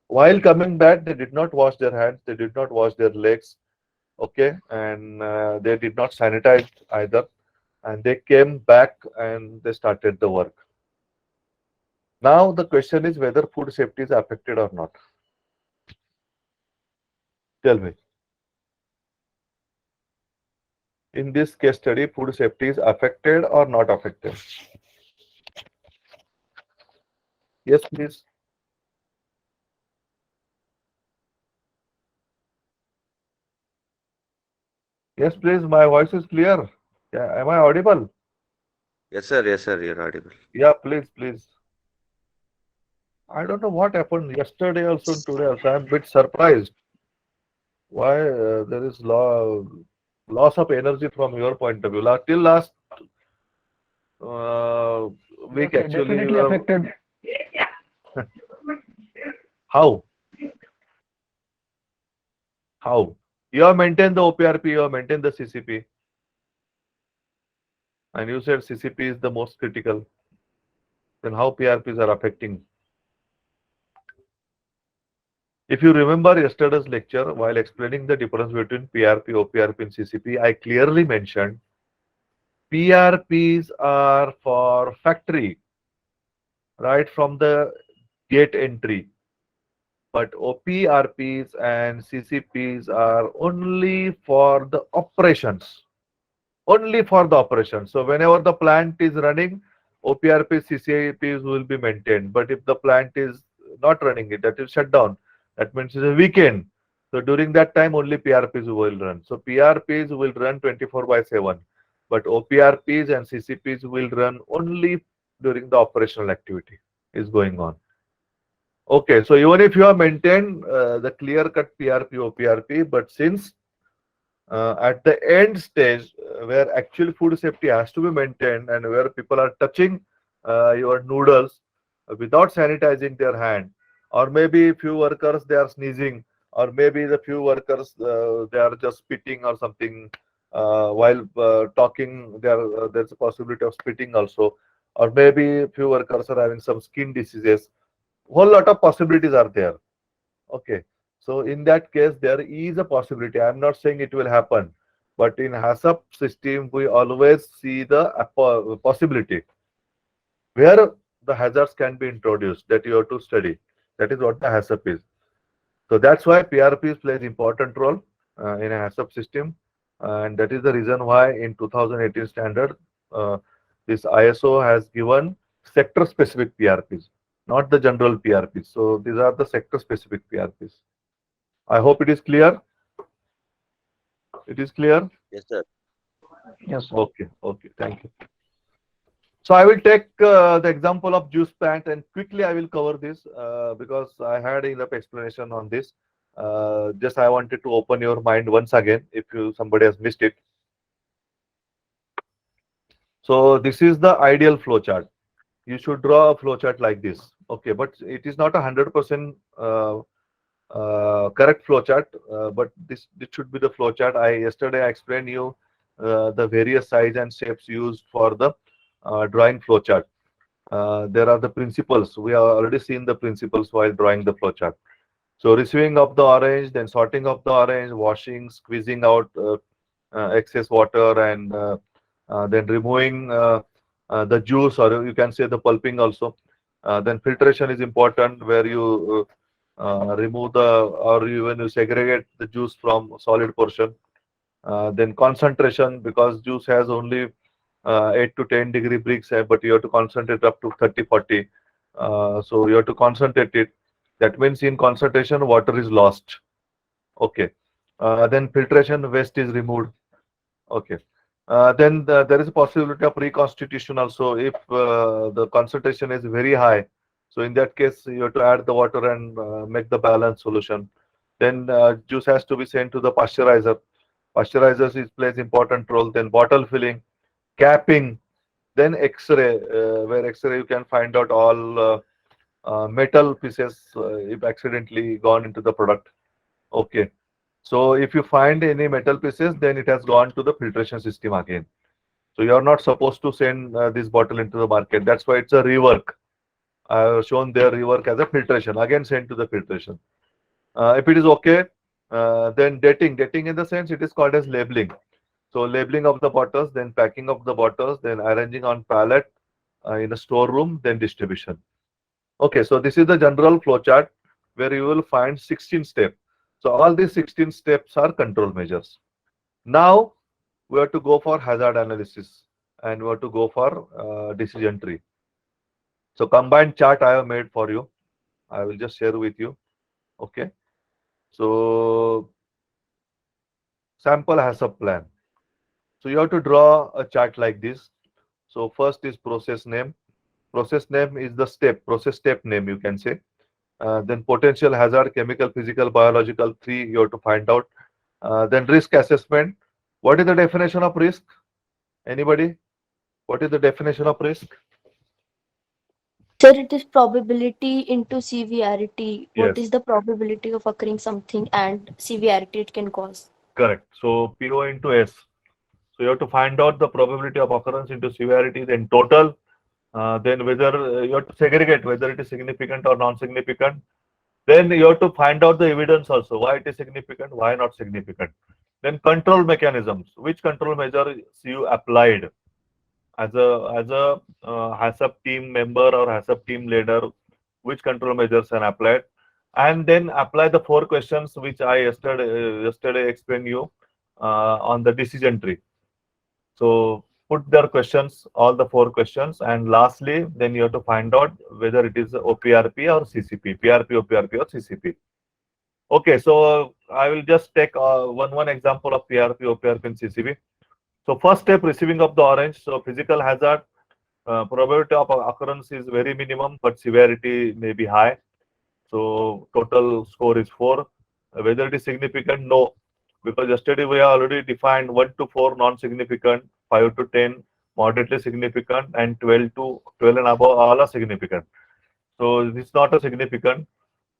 While coming back, they did not wash their hands, they did not wash their legs, okay, and they did not sanitize either, and they came back and they started the work. Now the question is whether food safety is affected or not. Tell me. In this case study, food safety is affected or not affected? Yes, please. Yes, please. My voice is clear. Yeah, am I audible? Yes, sir. Yes, sir. You're audible. Yeah, please, please. I don't know what happened yesterday also and today also. I'm a bit surprised. Why there is loss of energy from your point of view. Till last uh, week, Yes, sir, actually, definitely affected. how? How? You have maintained the OPRP, you have maintained the CCP, and you said CCP is the most critical. Then how PRPs are affecting? If you remember yesterday's lecture, while explaining the difference between PRP, OPRP, and CCP, I clearly mentioned PRPs are for factory, right from the gate entry. But OPRPs and CCPs are only for the operations. Only for the operations. So whenever the plant is running, OPRPs, CCPs will be maintained. But if the plant is not running, that is shut down. That means it's a weekend. So during that time, only PRPs will run. So PRPs will run 24/7. But OPRPs and CCPs will run only during the operational activity is going on. Okay, so even if you have maintained the clear-cut PRP, OPRP, but since at the end stage where actual food safety has to be maintained and where people are touching your noodles without sanitizing their hand, or maybe few workers they are sneezing, or maybe the few workers they are just spitting or something while talking, there's a possibility of spitting also, or maybe few workers are having some skin diseases. Whole lot of possibilities are there. Okay. So in that case, there is a possibility. I'm not saying it will happen, but in HACCP system, we always see the possibility where the hazards can be introduced that you have to study. That is what the HACCP is. So that's why PRPs plays important role in a HACCP system, and that is the reason why in 2018 standard, this ISO has given sector-specific PRPs, not the general PRPs. So these are the sector-specific PRPs. I hope it is clear. It is clear? Yes, sir. Yes, sir. Okay, okay, thank you. So I will take the example of juice plant, and quickly I will cover this because I had enough explanation on this. Just I wanted to open your mind once again if somebody has missed it. So this is the ideal flow chart. You should draw a flow chart like this. Okay, but it is not 100% correct flow chart, but this should be the flow chart. Yesterday I explained you the various size and shapes used for the drawing flow chart. There are the principles. We have already seen the principles while drawing the flow chart. So receiving of the orange, then sorting of the orange, washing, squeezing out excess water, and then removing the juice, or you can say the pulping also. Then filtration is important, where you remove or even you segregate the juice from solid portion. Then concentration, because juice has only 8 to 10 degree Brix, but you have to concentrate up to 30, 40. So you have to concentrate it. That means in concentration, water is lost. Okay. Then filtration, waste is removed. Okay. Then there is a possibility of reconstitution also if the concentration is very high. So in that case, you have to add the water and make the balanced solution. Then juice has to be sent to the pasteurizer. Pasteurizers plays important role. Then bottle filling, capping, then X-ray, where X-ray you can find out all metal pieces if accidentally gone into the product. Okay. So if you find any metal pieces, then it has gone to the filtration system again. So you are not supposed to send this bottle into the market. That's why it's a rework. I have shown their rework as a filtration, again sent to the filtration. If it is okay, then dating. Dating in the sense it is called as labeling. So labeling of the bottles, then packing of the bottles, then arranging on pallet in a storeroom, then distribution. Okay, so this is the general flow chart where you will find 16 steps. So all these 16 steps are control measures. Now we have to go for hazard analysis and we have to go for decision tree. So combined chart I have made for you. I will just share with you. Okay. So sample has a plan. So you have to draw a chart like this. So first is process name. Process name is the step, process step name you can say. Then potential hazard, chemical, physical, biological, 3 you have to find out. Then risk assessment. What is the definition of risk? Anybody? What is the definition of risk? Sir, it is probability into severity. What Yes. is the probability of occurring something and severity it can cause? Correct. So PO into S. So you have to find out the probability of occurrence into severity, then total, then whether you have to segregate whether it is significant or non-significant. Then you have to find out the evidence also, why it is significant, why not significant. Then control mechanisms, which control measures you applied as a HACCP team member or HACCP team leader, which control measures are applied, and then apply the 4 questions which I yesterday explained you on the decision tree. So put their questions, all the 4 questions, and lastly, then you have to find out whether it is OPRP or CCP, PRP, OPRP, or CCP. Okay, so I will just take one example of PRP, OPRP, and CCP. So first step, receiving of the orange. So physical hazard, probability of occurrence is very minimum, but severity may be high. So total score is 4. Whether it is significant, no, because yesterday we have already defined 1 to 4 non-significant, 5 to 10 moderately significant, and 12 to 12 and above all are significant. So it's not a significant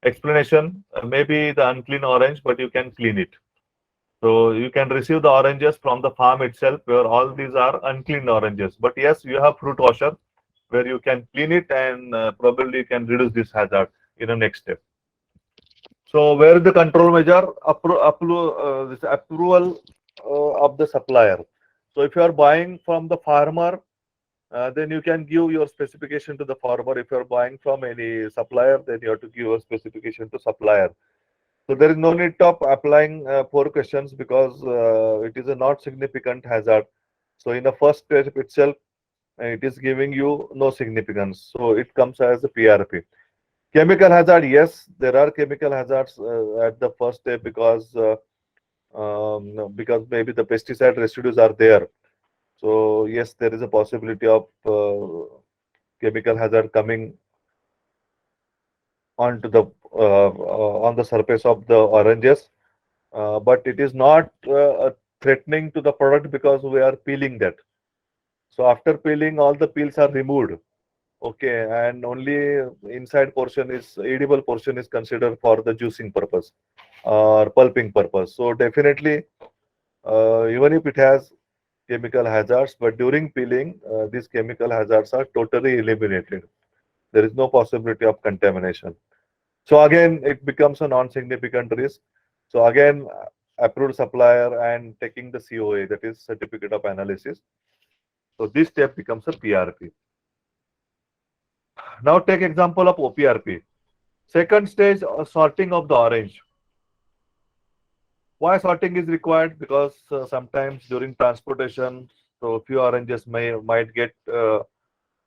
explanation. Maybe the unclean orange, but you can clean it. So you can receive the oranges from the farm itself, where all these are unclean oranges. But yes, you have fruit washer where you can clean it, and probably you can reduce this hazard in the next step. So where is the control measure? This approval of the supplier. So if you are buying from the farmer, then you can give your specification to the farmer. If you are buying from any supplier, then you have to give your specification to supplier. So there is no need of applying 4 questions because it is a not significant hazard. So in the first step itself, it is giving you no significance. So it comes as a PRP. Chemical hazard, yes, there are chemical hazards at the first step because maybe the pesticide residues are there. So yes, there is a possibility of chemical hazard coming onto the on the surface of the oranges, but it is not threatening to the product because we are peeling that. So after peeling, all the peels are removed. Okay, and only inside portion is edible portion is considered for the juicing purpose or pulping purpose. So definitely, even if it has chemical hazards, but during peeling, these chemical hazards are totally eliminated. There is no possibility of contamination. So again, it becomes a non-significant risk. So again, approved supplier and taking the COA, that is certificate of analysis. So this step becomes a PRP. Now take example of OPRP. Second stage, sorting of the orange. Why sorting is required? Because sometimes during transportation, so few oranges might get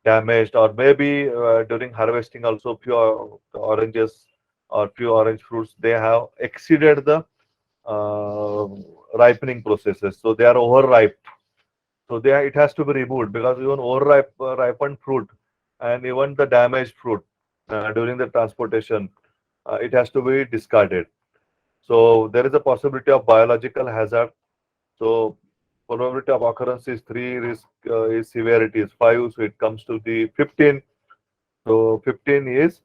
damaged, or maybe during harvesting also few oranges or few orange fruits, they have exceeded the uh, ripening processes, so they are overripe. So it has to be removed, because even ripened fruit and even the damaged fruit during the transportation, it has to be discarded. So there is a possibility of biological hazard. So probability of occurrence is 3, risk is severity is 5, so it comes to the 15. So 15 is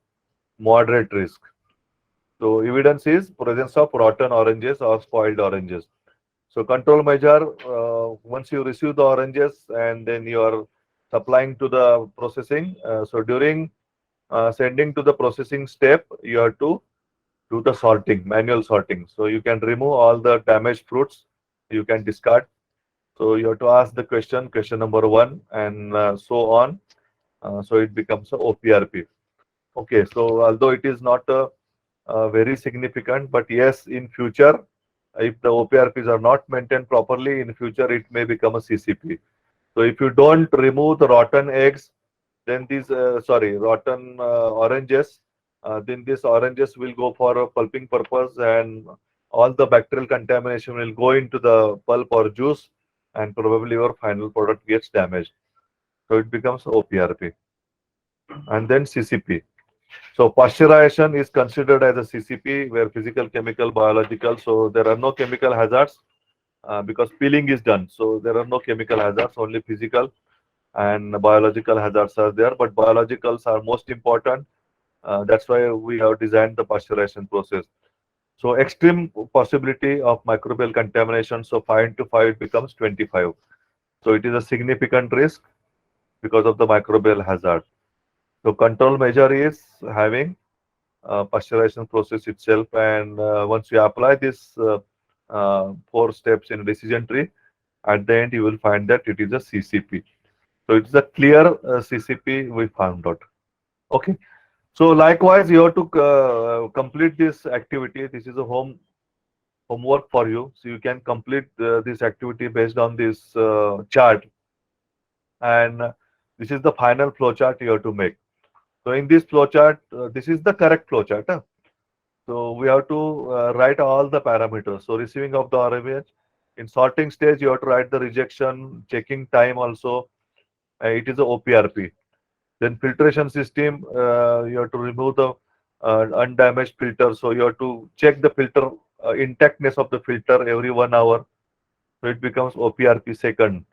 moderate risk. So evidence is presence of rotten oranges or spoiled oranges. So control measure, once you receive the oranges and then you are supplying to the processing. So during sending to the processing step, you have to do the sorting, manual sorting. So you can remove all the damaged fruits, you can discard. So you have to ask the question number 1, and so on. So it becomes a OPRP. Okay, so although it is not very significant, but yes, in future, if the OPRPs are not maintained properly, in future it may become a CCP. So if you don't remove the rotten eggs, then these rotten oranges, then these oranges will go for a pulping purpose, and all the bacterial contamination will go into the pulp or juice, and probably your final product gets damaged. So it becomes OPRP, and then CCP. So pasteurization is considered as a CCP, where physical, chemical, biological. So there are no chemical hazards because peeling is done. So there are no chemical hazards, only physical and biological hazards are there. But biologicals are most important. That's why we have designed the pasteurization process. So extreme possibility of microbial contamination. So 5 into 5 it becomes 25. So it is a significant risk because of the microbial hazard. So control measure is having pasteurization process itself, and once you apply this 4 steps in decision tree, at the end you will find that it is a CCP. So it's a clear CCP we found out. Okay. So likewise, you have to complete this activity. This is a homework for you. So you can complete this activity based on this chart, and this is the final flow chart you have to make. So in this flow chart, this is the correct flow chart. So we have to write all the parameters. So receiving of the RMH, in sorting stage, you have to write the rejection, checking time also. It is a OPRP. Then filtration system, you have to remove the undamaged filter. So you have to check the filter intactness of the filter every 1 hour. So it becomes OPRP second.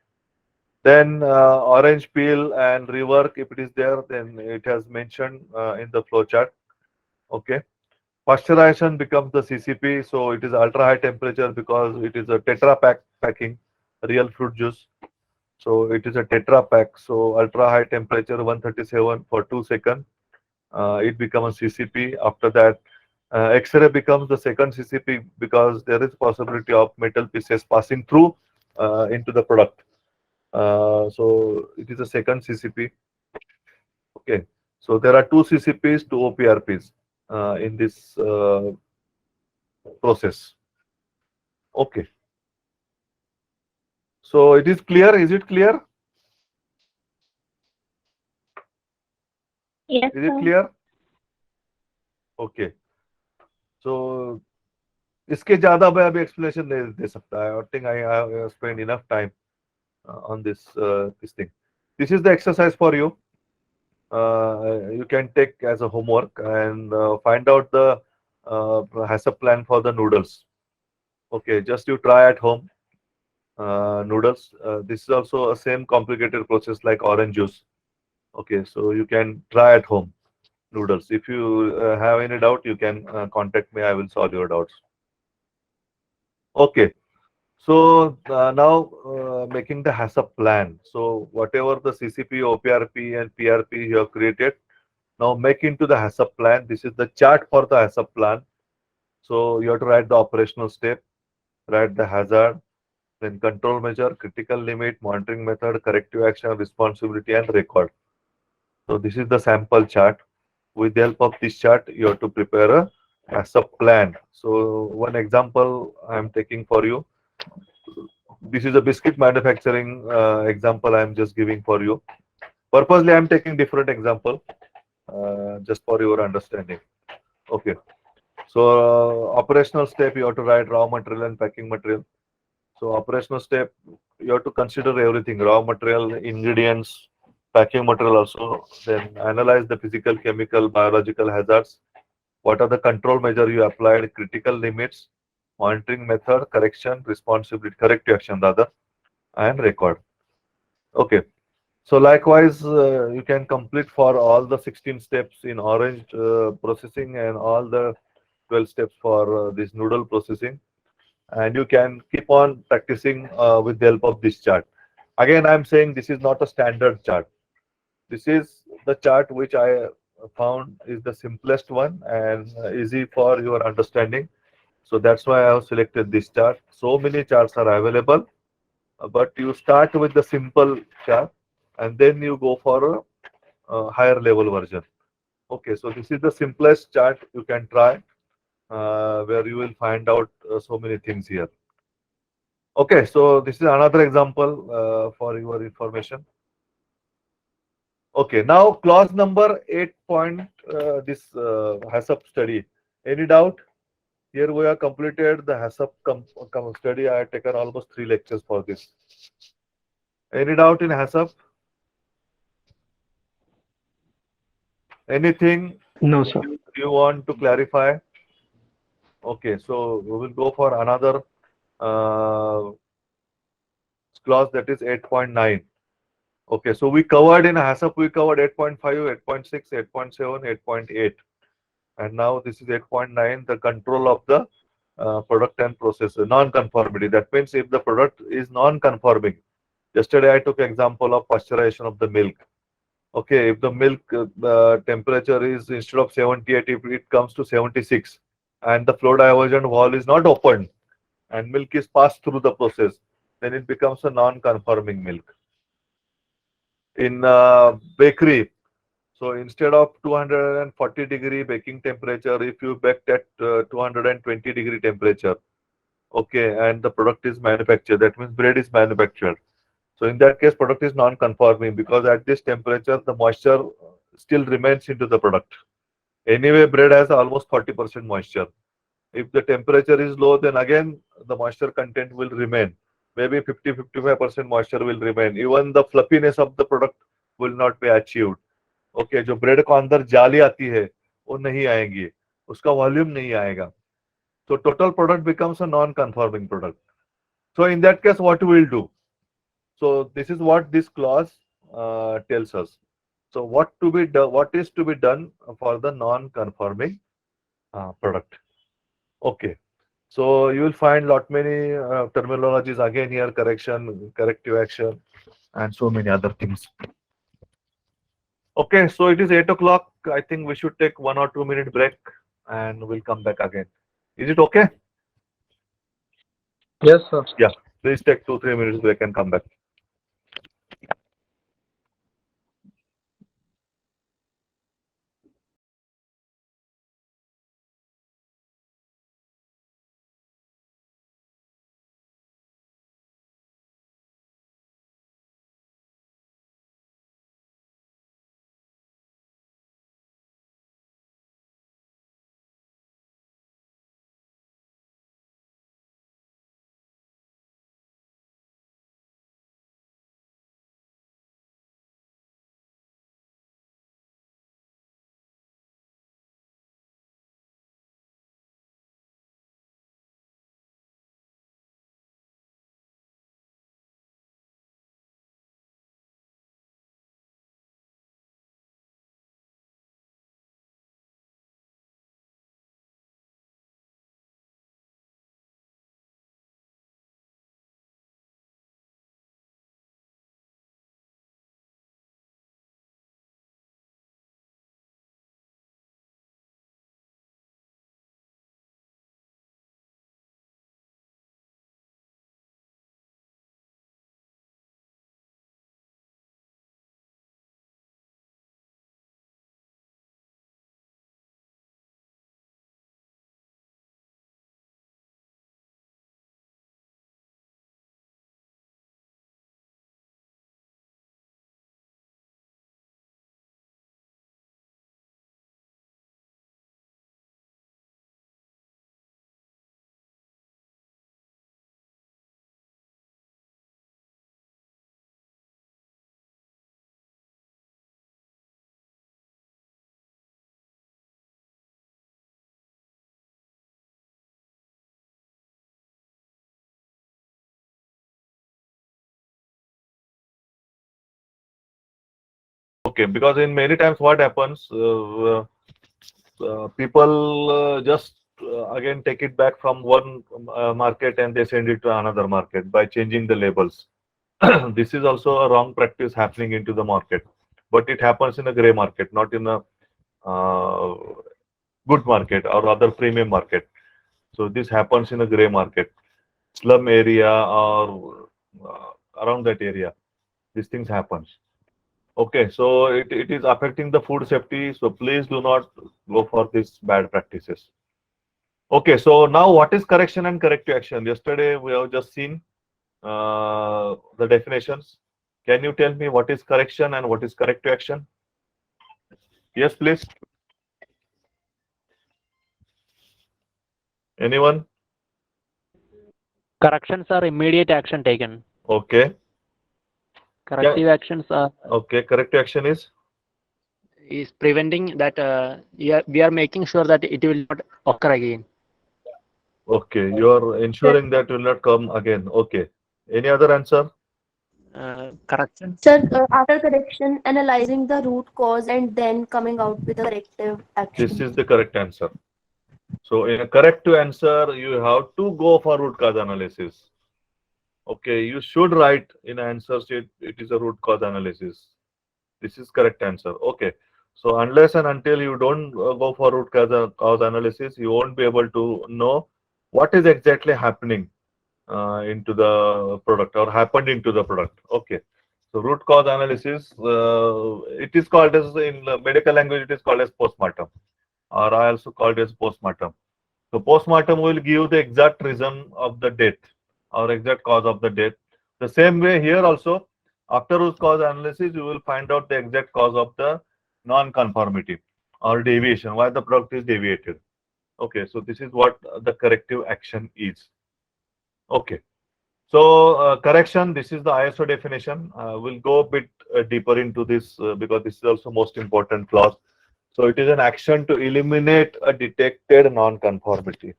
Then orange peel and rework, if it is there, then it has mentioned in the flow chart. Okay. Pasteurization becomes the CCP, so it is ultra high temperature because it is a tetra pack packing, real fruit juice. So it is a tetra pack, so ultra high temperature 137 for 2 seconds. It becomes a CCP. After that, X-ray becomes the second CCP because there is possibility of metal pieces passing through into the product. So it is a second CCP. Okay, so there are 2 CCPs, 2 OPRPs in this process. Okay. So it is clear. Is it clear? Yes, Is it sir. clear? Okay. So इसके ज्यादा मैं अभी explanation नहीं दे सकता. I think I have spent enough time on this thing. This is the exercise for you. You can take as a homework and find out the HACCP plan for the noodles. Okay, just you try at home. Noodles. This is also a same complicated process like orange juice. Okay, so you can try at home noodles. If you have any doubt, you can contact me. I will solve your doubts. Okay. So now making the HACCP plan. So whatever the CCP, OPRP, and PRP you have created, now make into the HACCP plan. This is the chart for the HACCP plan. So you have to write the operational step, write the hazard, then control measure, critical limit, monitoring method, corrective action, responsibility, and record. So this is the sample chart. With the help of this chart, you have to prepare a HACCP plan. So one example I am taking for you. This is a biscuit manufacturing example I am just giving for you. Purposely, I am taking different example just for your understanding. Okay. So operational step, you have to write raw material and packing material. So operational step, you have to consider everything, raw material, ingredients, packing material also. Then analyze the physical, chemical, biological hazards. What are the control measure you applied, critical limits, monitoring method, correction, responsibility, corrective action rather, and record. Okay. So likewise, you can complete for all the 16 steps in orange processing and all the 12 steps for this noodle processing. And you can keep on practicing with the help of this chart. Again, I'm saying this is not a standard chart. This is the chart which I found is the simplest one and easy for your understanding. So that's why I have selected this chart. So many charts are available, but you start with the simple chart and then you go for a higher level version. Okay, so this is the simplest chart you can try where you will find out so many things here. Okay, so this is another example for your information. Okay, now clause number 8 point, this HACCP study. Any doubt? Here we have completed the HACCP study. I have taken almost 3 lectures for this. Any doubt in HACCP? Anything No, sir. you want to clarify? Okay, so we will go for another uh, clause, that is 8.9. Okay, so we covered in HACCP, we covered 8.5, 8.6, 8.7, 8.8. And now this is 8.9, the control of the product and process, non-conformity. That means if the product is non-conforming. Yesterday I took example of pasteurization of the milk. Okay, if the milk temperature is instead of 78, if it comes to 76, and the flow diversion valve is not opened, and milk is passed through the process, then it becomes a non-conforming milk. In bakery, so instead of 240-degree baking temperature, if you baked at 220-degree temperature, okay, and the product is manufactured, that means bread is manufactured. So in that case, product is non-conforming because at this temperature, the moisture still remains into the product. Anyway, bread has almost 40% moisture. If the temperature is low, then again the moisture content will remain. Maybe 50-55% moisture will remain. Even the fluffiness of the product will not be achieved. Okay, जो bread को अंदर जाली आती है वो नहीं आएगी, उसका वॉल्यूम नहीं आएगा. So total product becomes a non-conforming product. So in that case, what we will do? So this is what this clause tells us. So what to be done? What is to be done for the non-conforming product? Okay. So you will find lot many terminologies again here: correction, corrective action, and so many other things. Okay, so it is 8 o'clock. I think we should take 1 or 2 minute break and we'll come back again. Is it okay? Yes, sir. Yeah, please take 2-3 minutes break and come back. Okay, because in many times what happens, people just again take it back from one market and they send it to another market by changing the labels. This is also a wrong practice happening into the market, but it happens in a gray market, not in a uh, good market or other premium market. So this happens in a gray market, slum area or around that area. These things happens. Okay, so it is affecting the food safety. So please do not go for these bad practices. Okay, so now what is correction and corrective action? Yesterday we have just seen the definitions. Can you tell me what is correction and what is corrective action? Yes, please. Anyone? Corrections are immediate action taken. Okay. Corrective actions are Okay, corrective action is? preventing that. We are making sure that it will not occur again. Okay, you are ensuring that will not come again. Okay. Any other answer? Correction. Sir, after correction, analyzing the root cause and then coming out with a corrective action. This is the correct answer. So in a corrective answer, you have to go for root cause analysis. Okay, you should write in answer sheet, it is a root cause analysis. This is correct answer. Okay. So unless and until you don't go for root cause analysis, you won't be able to know what is exactly happening into the product or happened into the product. Okay. So root cause analysis, it is called as in medical language, it is called as postmortem, or I also call it as postmortem. So postmortem will give the exact reason of the death or exact cause of the death. The same way here also, after root cause analysis, you will find out the exact cause of the non-conformity or deviation, why the product is deviated. Okay, so this is what the corrective action is. Okay. So correction, this is the ISO definition. We'll go a bit deeper into this because this is also most important clause. So it is an action to eliminate a detected non-conformity.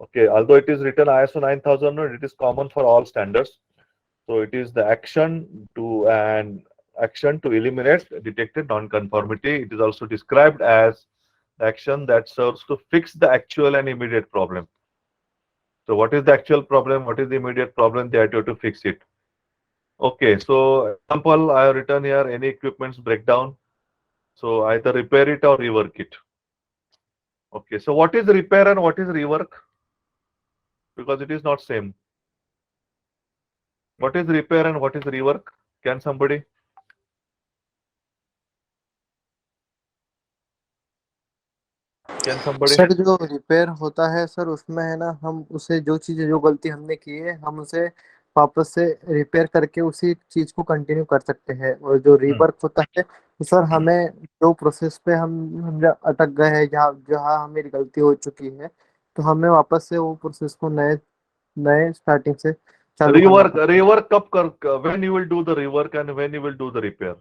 Okay, although it is written ISO 9000, it is common for all standards. So it is the action to eliminate detected non-conformity. It is also described as action that serves to fix the actual and immediate problem. So what is the actual problem? What is the immediate problem? They have to fix it. Okay, so example I have written here, any equipment's breakdown. So either repair it or rework it. Okay, so what is repair and what is rework? Because it is not same. What is repair and what is rework? Can somebody? Can somebody? Sir जो repair होता है sir उसमें है ना हम उसे जो गलती हमने की है हम उसे वापस से रिपेयर करके उसी चीज को कंटिन्यू कर सकते हैं और जो रीवर्क होता है तो सर हमें जो प्रोसेस पे हम जहाँ अटक गए हैं जहाँ जहाँ हमेरी गलती हो चुकी है तो हमें वापस से वो प्रोसेस को नए नए स्टार्टिंग से चालू करना Rework, rework कब कर? When you will do the rework and when you will do the repair?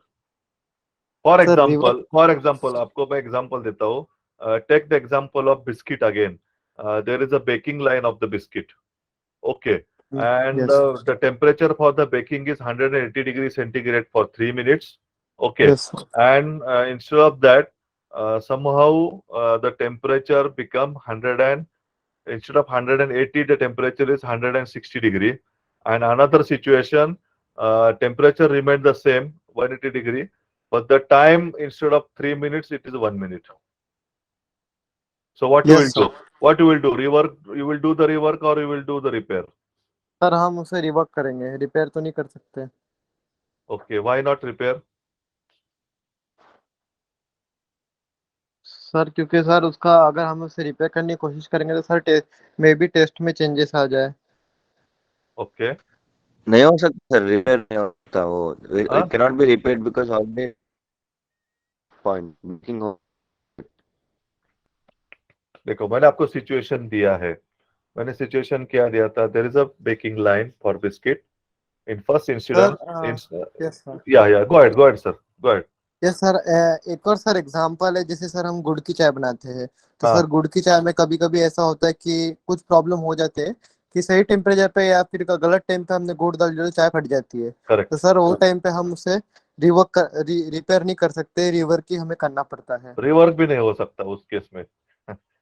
For Sir, example, आपको मैं example देता हूँ. Take the example of biscuit again. There is a baking line of the biscuit. Okay. And Yes. the temperature for the baking is 180 degrees centigrade for 3 minutes. Okay. Yes. And instead of that, somehow the temperature become 100 and instead of 180, the temperature is 160 degree. And another situation, temperature remained the same, 180 degree, but the time instead of 3 minutes, it is 1 minute. So what you will Yes, do? sir. What you will do? Rework? You will do the rework or you will do the repair? Sir हम उसे rework करेंगे repair तो नहीं कर सकते Okay, why not repair? Sir क्योंकि sir उसका अगर हम उसे रिपेयर करने की कोशिश करेंगे तो सर मे बी टेस्ट में चेंजेस आ जाए Okay. नहीं हो सकता सर, रिपेयर नहीं होता वो, हाँ? it cannot be repaired because already point making हो. देखो मैंने आपको सिचुएशन दिया है. मैंने सिचुएशन क्या दिया था? There is a baking line for biscuit. In first incident, yes sir yeah, go ahead, sir. Go ahead. Yes sir एक और सर एग्जांपल है जैसे सर हम गुड़ की चाय बनाते हैं तो हाँ. सर गुड़ की चाय में कभी कभी ऐसा होता है कि कुछ प्रॉब्लम हो जाते हैं कि सही टेम्परेचर पे या फिर गलत टाइम पे हमने गुड़ डाल दिया तो चाय फट जाती है Correct. तो सर वो टाइम पे हम उसे रिपेयर नहीं कर सकते, रिवर्क ही हमें करना पड़ता है। रिवर्क भी नहीं हो सकता उस केस में।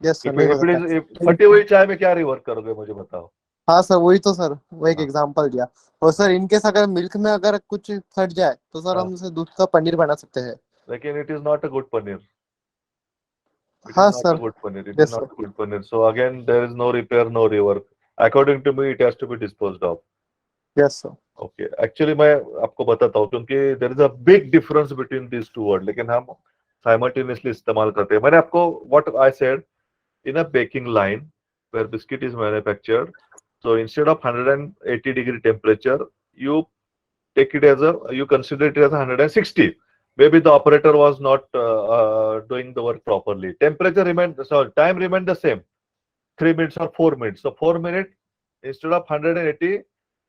यस सर, नहीं हो सकता। फटी हुई चाय में क्या रिवर्क करोगे, मुझे बताओ। हाँ सर, वही तो सर, वो एक हाँ। एग्जांपल दिया। और सर इनकेस अगर मिल्क में अगर कुछ फट जाए तो सर हाँ। हम उसे दूध का पनीर बना सकते हैं। लेकिन it is not a good paneer. It is हाँ not a sir. good paneer. It is yes not sir. a good paneer. So again, there is no repair, no rework. According to me, it has to be disposed of. Yes sir. Okay. Actually, मैं आपको बताता हूँ क्योंकि there is a big difference between these two words. लेकिन हम simultaneously इस्तेमाल करते हैं। मैंने आपको what I said in a baking line where biscuit is manufactured. So instead of 180 degree temperature, you take it as you consider it as 160. Maybe the operator was not doing the work properly. Temperature remained, so time remained the same, 3 minutes or 4 minutes. So 4 minutes instead of 180,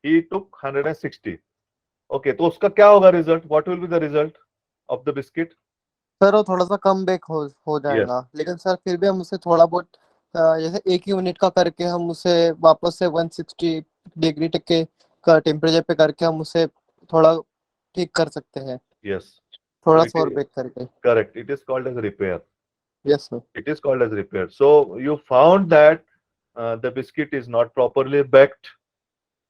he took 160. Okay, तो उसका क्या होगा result? What will be the result of the biscuit? Sir वो थोड़ा सा कम bake हो जाएगा, लेकिन सर फिर भी हम उसे थोड़ा बहुत जैसे एक ही यूनिट का करके हम उसे वापस से 160 डिग्री तक के का टेम्परेचर पे करके हम उसे थोड़ा ठीक कर सकते हैं, Yes, थोड़ा it सा और is बेक करके। correct. It is called as repair. Yes sir. It is called as repair. So you found that the biscuit is not properly baked.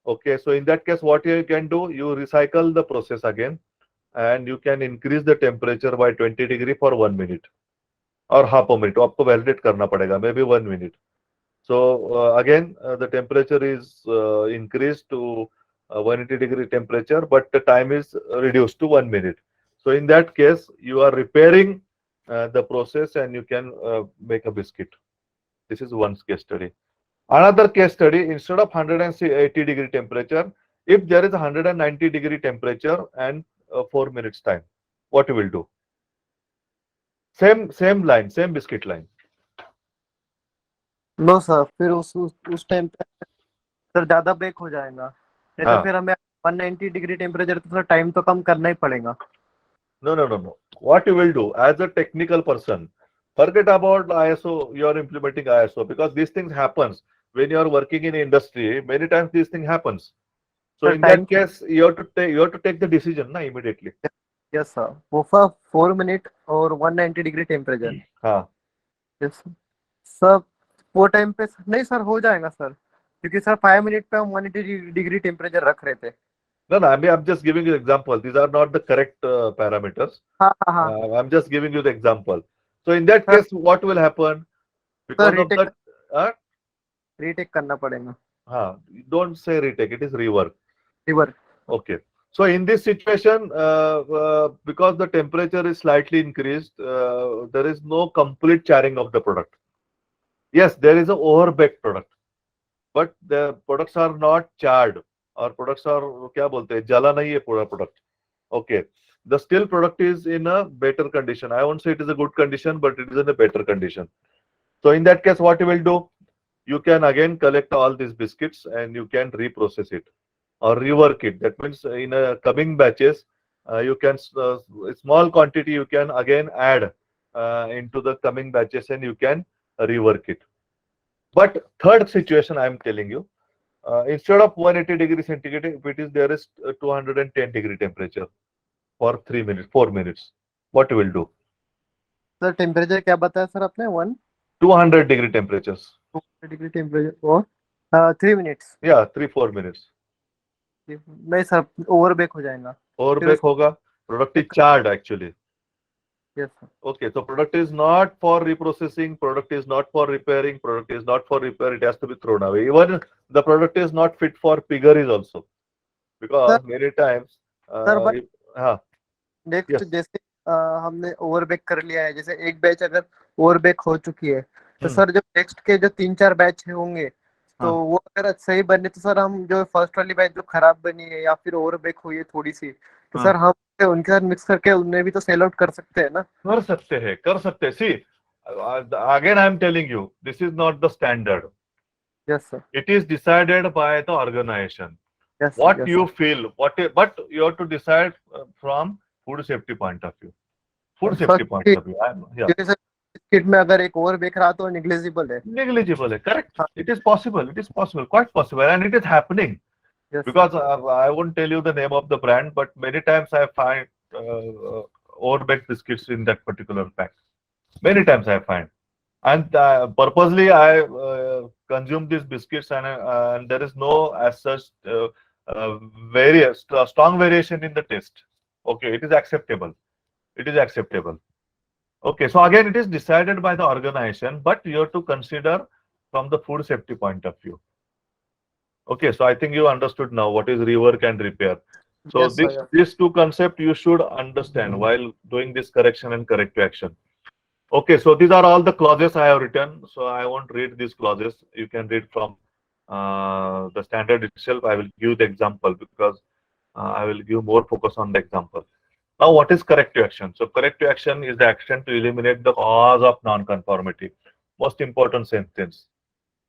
Okay, so in that case, what you can do, you recycle the process again, and you can increase the temperature by 20 degree for 1 minute or half a minute. तो आपको validate करना पड़ेगा, maybe 1 minute. So again, the temperature is increased to 180 degree temperature, but the time is reduced to 1 minute. So in that case, you are repairing the process, and you can make a biscuit. This is one case study. Another case study, instead of 180 degree temperature, if there is 190 degree temperature and 4 minutes time, what you will do? Same line, same biscuit line. No sir, फिर उस time पे sir ज्यादा bake हो जाएगा, नहीं तो हाँ। फिर हमें 190 डिग्री टेम्परेचर तो सर टाइम तो कम करना ही पड़ेगा। No. What you will do as a technical person, forget about ISO, you are implementing ISO, because these things happens when you are working in industry. Many times these things happens. So Sir, in that time- case, you have to take the decision ना immediately. Yes sir, वो 4 minute और 190 degree temperature. हाँ। Yes sir, वो time पे नहीं sir हो जाएगा sir, क्योंकि सर 5 मिनट पे हम 180 डिग्री टेम्परेचर रख रहे थे। No, I mean, I'm just giving you example. These are not the correct parameters. हाँ हाँ हाँ I'm just giving you the example. So in that Sir- case, what will happen? Because of retake- that, retake करना पड़ेगा। don't say retake, it is rework. River Okay. So in this situation, because the temperature is slightly increased, there is no complete charring of the product. Yes, there is a overbaked product, but the products are not charred, or products are क्या बोलते हैं, जला नहीं है पूरा product. Okay. The still product is in a better condition. I won't say it is a good condition, but it is in a better condition. So in that case, what you will do? You can again collect all these biscuits and you can reprocess it or rework it. That means in a coming batches, you can small quantity you can again add into the coming batches, and you can rework it. But third situation I am telling you, instead of 180 degree centigrade, if it is there is 210 degree temperature for 3 minutes, 4 minutes, what you will do? Sir temperature क्या बताया sir आपने? 200 degree temperatures. Degree temperature और 3 minutes. Yeah, 3-4 minutes. नहीं sir, over bake हो जाएगा। Overbake होगा. Product is charred actually. Yes sir. Okay, so product is not for reprocessing, product is not for repairing, product is not for repair, it has to be thrown away. Even the product is not fit for piggeries also. Because many times, Sir, but- हाँ, next Yes. जैसे हमने over bake कर लिया है, जैसे एक batch अगर over bake हो चुकी है तो सर जो नेक्स्ट के जो 3-4 बैच होंगे तो हाँ। वो अगर सही बने तो सर हम जो फर्स्ट वाली बैच जो खराब बनी है या फिर ओवर बेक हुई है थोड़ी सी, तो हाँ। सर हम उनके साथ मिक्स करके उन्हें भी तो सेल आउट कर सकते हैं ना। कर सकते हैं. See, again I am telling you, this is not the standard. Yes sir. It is decided by the organization. Yes What you feel, but you have to decide from food safety point of view. Food Sir, safety point of view. Yeah. जैसे kit में अगर एक over bake रहा तो negligible है। Negligible, correct? हाँ। It is possible, quite possible, and it is happening. Yes, Because I won't tell you the name of the brand, but many times I find overbaked biscuits in that particular pack. Many times I find, and purposely I consume these biscuits, and there is no as such uh, strong variation in the taste. Okay, it is acceptable. It is acceptable. Okay, so again, it is decided by the organization, but you have to consider from the food safety point of view. Okay, so I think you understood now what is rework and repair. So Yes, sir, yes. these two concepts you should understand while doing this correction and corrective action. Okay, so these are all the clauses I have written. So I won't read these clauses. You can read from the standard itself. I will give the example because I will give more focus on the example. Now, what is corrective action? So corrective action is the action to eliminate the cause of non-conformity. Most important sentence.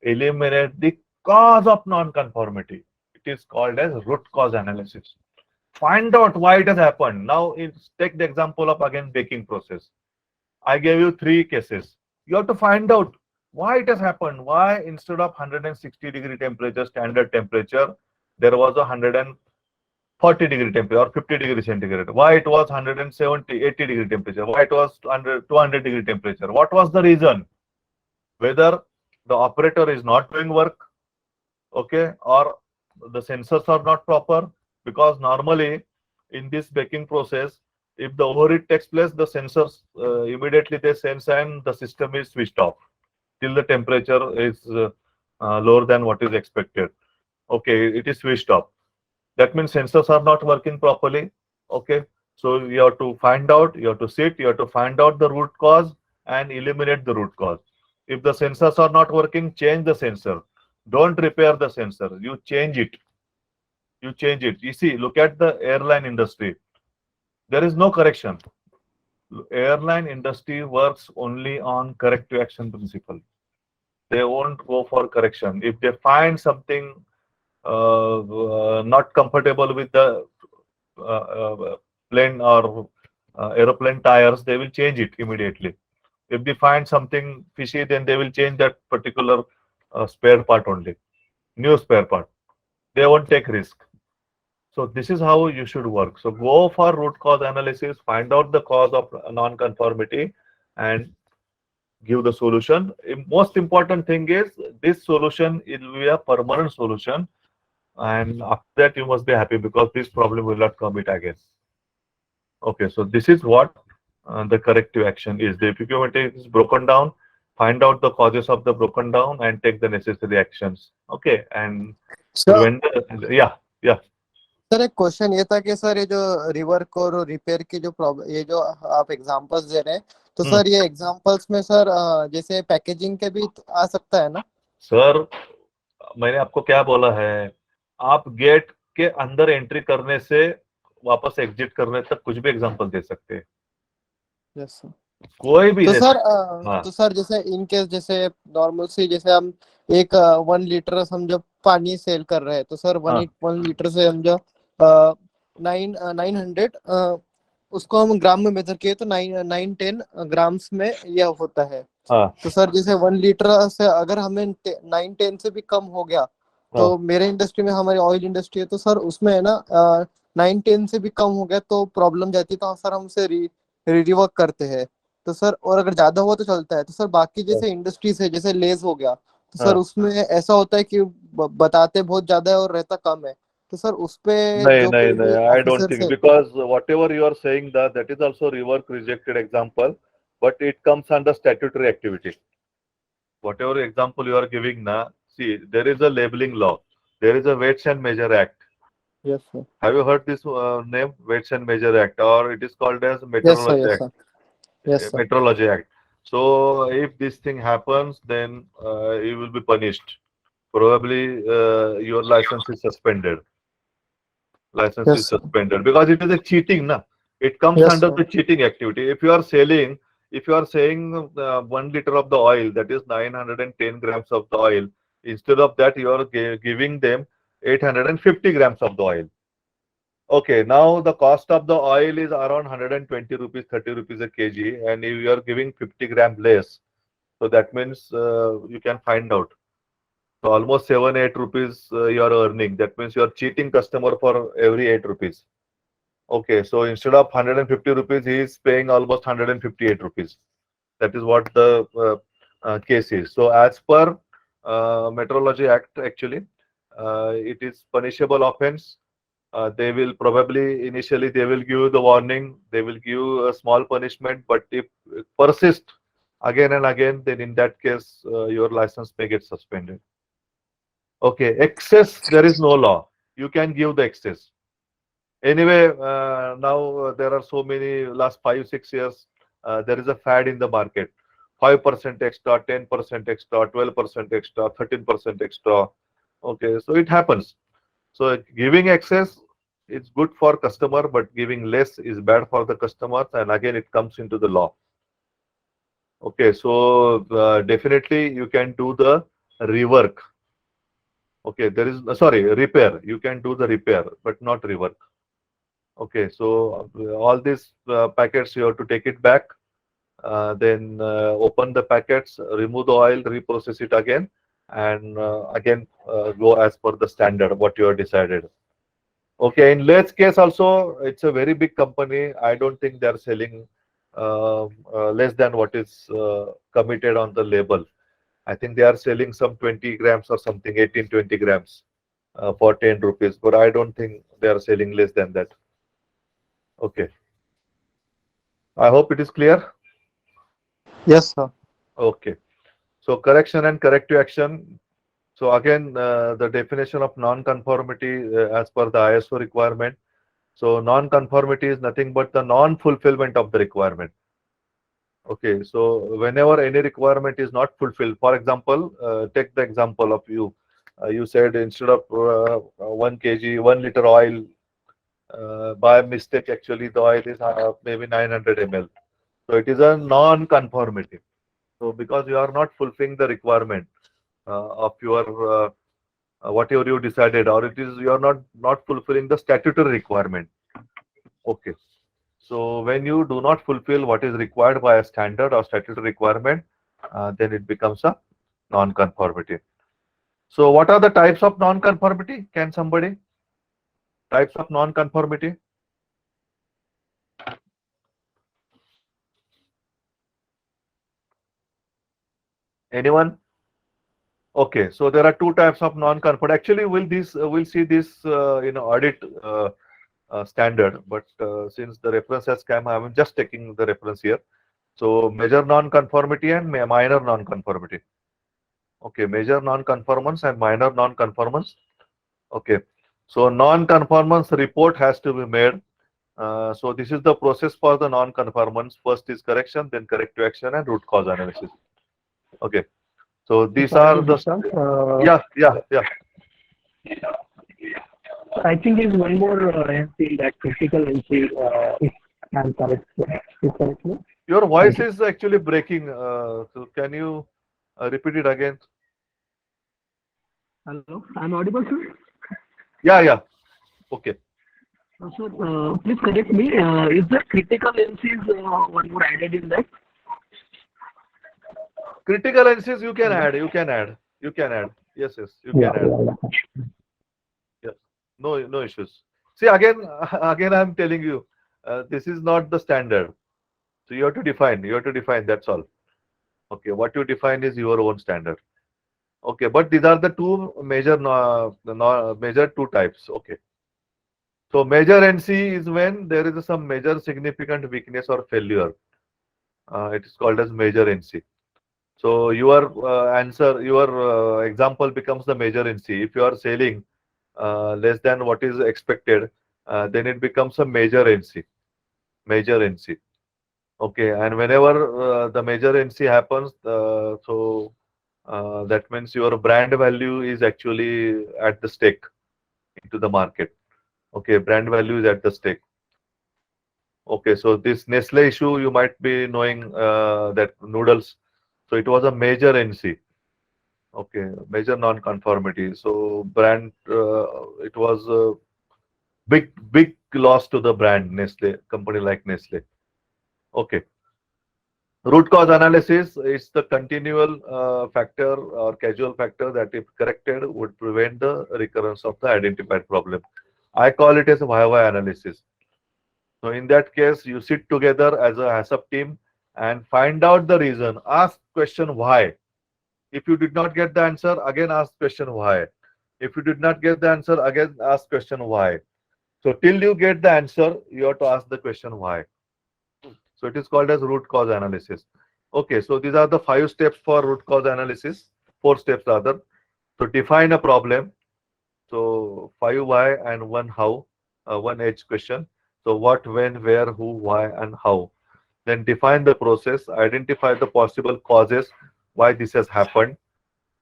Eliminate the cause of non-conformity. It is called as root cause analysis. Find out why it has happened. Now, take the example of again baking process. I gave you 3 cases. You have to find out why it has happened. Why instead of 160-degree temperature, standard temperature, there was a 140-degree temperature or 50-degree centigrade. Why it was 170, 80-degree temperature? Why it was 200-degree temperature? What was the reason? Whether the operator is not doing work, okay, or the sensors are not proper, because normally in this baking process, if the overheat takes place, the sensors immediately they sense and the system is switched off till the temperature is lower than what is expected. Okay, it is switched off. That means sensors are not working properly. Okay, so you have to find out, you have to sit, you have to find out the root cause and eliminate the root cause. If the sensors are not working, change the sensor. Don't repair the sensor. You change it. You change it. You see, look at the airline industry. There is no correction. Airline industry works only on corrective action principle. They won't go for correction. If they find something not comfortable with the plane or aeroplane tires, they will change it immediately. If they find something fishy, then they will change that particular spare part only, new spare part. They won't take risk. So this is how you should work. So go for root cause analysis, find out the cause of non-conformity and give the solution. Most important thing is this solution will be a permanent solution, and after that you must be happy because this problem will not come it again. Okay, so this is what the corrective action is. The equipment is broken down, find out the causes of the broken down and take the necessary actions. Okay, and sir prevent the, yeah. Sir एक question ये था कि sir ये जो rework और repair की जो problem, ये जो आप एग्जांपल्स दे रहे हैं, तो सर ये एग्जांपल्स में सर जैसे पैकेजिंग के भी आ सकता है ना? सर मैंने आपको क्या बोला है, आप गेट के अंदर एंट्री करने से वापस एग्जिट करने तक कुछ भी एग्जांपल दे सकते हैं। Yes sir. कोई भी तो दे सर सकते। हाँ। तो सर जैसे इन केस जैसे नॉर्मल सी जैसे हम एक 1 लीटर समझो पानी सेल कर रहे हैं, तो सर हाँ। 1 लीटर से समझो 900 उसको हम ग्राम में मेजर किए तो 910 ग्राम्स में यह होता है। हाँ। तो सर जैसे 1 लीटर से अगर हमें 910 से भी कम हो गया, तो मेरे इंडस्ट्री में, हमारी ऑयल इंडस्ट्री है, तो सर उसमें है ना 910 से भी कम हो गया तो प्रॉब्लम जाती है, तो सर हम उसे रिवर्क करते हैं। तो सर और अगर ज्यादा हुआ तो चलता है। तो सर बाकी जैसे इंडस्ट्रीज है, जैसे लेज हो गया, तो सर उसमें ऐसा होता है कि बताते बहुत ज्यादा है और रहता कम है। तो सर उस पे नहीं जो नहीं कोई भी नहीं, I don't ऑफिसर think, से because whatever you are saying that is also rework rejected example, but it comes under statutory activity. Whatever example you are giving now, see, there is a labeling law, there is a Weights and Measure Act. Yes sir. Have you heard this name, Weights and Measure Act, or it is called as Yes sir. Meteorology Yes Act? sir. Yes sir. Meteorology Act. So if this thing happens, then you will be punished. Probably your license is suspended. License Yes is sir. suspended because it is a cheating, na. It comes Yes, under sir. the cheating activity. If you are selling, if you are saying 1 liter of the oil, that is 910 grams of the oil, instead of that you are giving them 850 grams of the oil. Okay, now the cost of the oil is around 120 rupees, 30 rupees a kg, and if you are giving 50 gram less, so that means you can find out. So almost 7-8 rupees you are earning. That means you are cheating customer for every 8 rupees. Okay, so instead of 150 rupees, he is paying almost 158 rupees. That is what the case is. So as per Metrology Act, actually, it is punishable offense. They will probably initially they will give you the warning, they will give a small punishment, but if it persist again and again, then in that case your license may get suspended. Okay, excess, there is no law. You can give the excess. Anyway, now there are so many last 5-6 years. There is a fad in the market. 5% extra, 10% extra, 12% extra, 13% extra. Okay, so it happens. So giving excess is good for customer, but giving less is bad for the customers, and again it comes into the law. Okay, so definitely you can do the rework. Okay, there is sorry, repair. You can do the repair, but not rework. Okay, so all these packets you have to take it back, then open the packets, remove the oil, reprocess it again, and again go as per the standard what you have decided. Okay, in Lathe case also, it's a very big company. I don't think they are selling less than what is committed on the label. I think they are selling some 20 grams or something, 18-20 grams for 10 rupees, but I don't think they are selling less than that. Okay. I hope it is clear. Yes, sir. Okay. So correction and corrective action. So again, the definition of non-conformity as per the ISO requirement. So non-conformity is nothing but the non-fulfillment of the requirement. Okay, so whenever any requirement is not fulfilled, for example, take the example of you. You said instead of 1 kg, 1 liter oil, by mistake, actually the oil is maybe 900 ml. So it is a non-conformity. So because you are not fulfilling the requirement of your whatever you decided, or it is you are not fulfilling the statutory requirement. Okay. So when you do not fulfill what is required by a standard or statutory requirement, then it becomes a non-conformity. So what are the types of non-conformity? Can somebody? Types of non-conformity? Anyone? Okay, so there are two types of non-conformity. Actually, we'll see this in audit standard, but since the reference has come, I'm just taking the reference here. So major non-conformity and minor non-conformity. Okay, major non-conformance and minor non-conformance. Okay, so non-conformance report has to be made. So this is the process for the non-conformance. First is correction, then corrective action and root cause analysis. Okay, so these are the yeah. I think there's one more NC, that critical NC, if I'm correct. Your voice is actually breaking. So can you repeat it again? Hello, I'm audible, sir? Yeah. Okay. Sir, please correct me. Is there critical NCs one more added in that? Critical NCs you can add. Yes, you can add. Yes, no issues. See, again I'm telling you, this is not the standard. So you have to define. That's all. Okay, what you define is your own standard. Okay, but these are the two major major two types. Okay. So major NC is when there is some major significant weakness or failure. It is called as major NC. So your example becomes the major NC. If you are selling less than what is expected, then it becomes a major NC. Okay, and whenever the major NC happens, so that means your brand value is actually at the stake into the market. Okay, brand value is at the stake. Okay, so this Nestle issue, you might be knowing that noodles. So it was a major NC. Okay, major non-conformity. So brand, it was a big loss to the brand Nestle, company like Nestle. Okay. Root cause analysis is the continual factor or casual factor that if corrected would prevent the recurrence of the identified problem. I call it as a YY analysis. So in that case, you sit together as a HACCP team and find out the reason. Ask question why. If you did not get the answer, again ask question why. If you did not get the answer, again ask question why. So till you get the answer, you have to ask the question why. So it is called as root cause analysis. Okay, so these are the 5 steps for root cause analysis. 4 steps rather. So define a problem. So 5 why and 1 how, 1 H question. So what, when, where, who, why, and how. Then define the process, identify the possible causes why this has happened.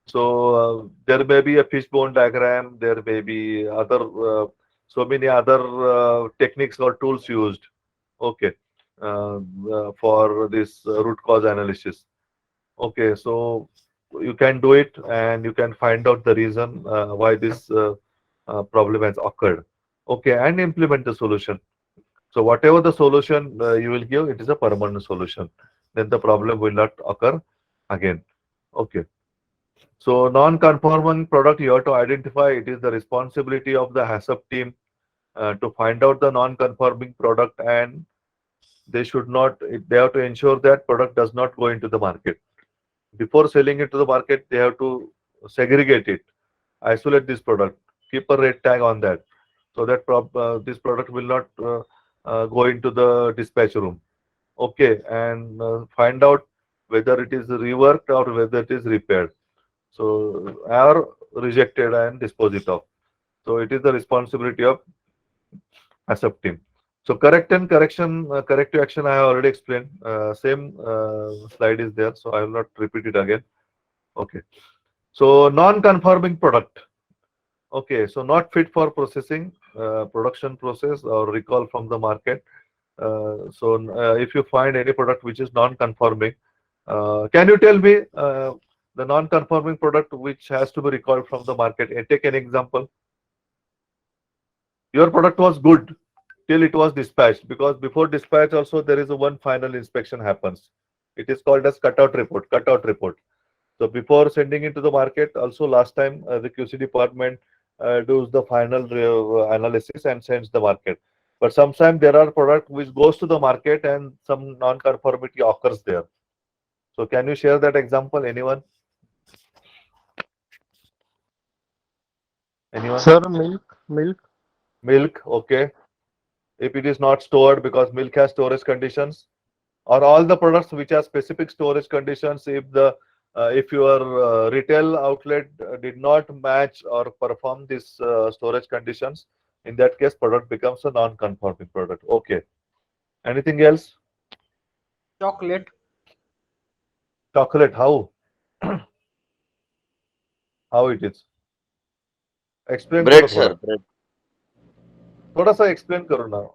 So there may be a fishbone diagram, there may be other, so many other techniques or tools used. Okay, for this root cause analysis. Okay, so you can do it and you can find out the reason why this problem has occurred. Okay, and implement the solution. So whatever the solution you will give, it is a permanent solution. Then the problem will not occur again. Okay. So non-conforming product, you have to identify. It is the responsibility of the HACCP team to find out the non-conforming product, and they should not. They have to ensure that product does not go into the market. Before selling it to the market, they have to segregate it, isolate this product, keep a red tag on that, so that this product will not go into the dispatch room. Okay, and find out whether it is reworked or whether it is repaired. So, are rejected and disposed it of. So, it is the responsibility of HACCP team. So, corrective action, I have already explained. Same slide is there, so I will not repeat it again. Okay. So, non-conforming product. Okay, so not fit for processing, production process, or recall from the market. If you find any product which is non-conforming, can you tell me the non-conforming product which has to be recalled from the market? Take an example. Your product was good till it was dispatched, because before dispatch also there is a one final inspection happens. It is called as cutout report. So before sending it to the market, also last time the QC department does the final analysis and sends the market. But sometimes there are products which goes to the market and some non-conformity occurs there. So can you share that example? Anyone? Anyone? Sir, milk. Milk, okay. If it is not stored because milk has storage conditions, or all the products which have specific storage conditions, if your retail outlet did not match or perform these storage conditions, in that case product becomes a non-conforming product. Okay. Anything else? Chocolate. Chocolate, how? How it is? Explain Bread, करो sir. थोड़ा. Bread. थोड़ा सा explain करो ना.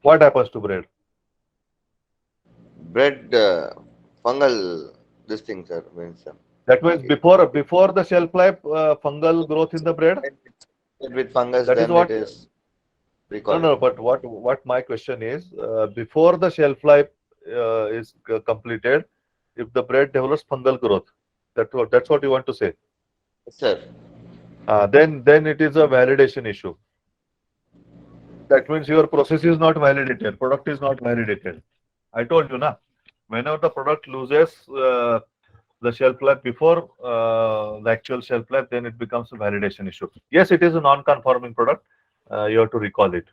What happens to bread? Bread, fungal, this thing, sir, means. That means before the shelf life, fungal growth in the bread. With fungus, That is then what. it is No, recalled. no. But what my question is, before the shelf life is completed, if the bread develops fungal growth, that's what you want to say. Yes, sir. Then it is a validation issue. That means your process is not validated, product is not validated. I told you, na. Whenever the product loses the shelf life before the actual shelf life, then it becomes a validation issue. Yes, it is a non-conforming product. You have to recall it.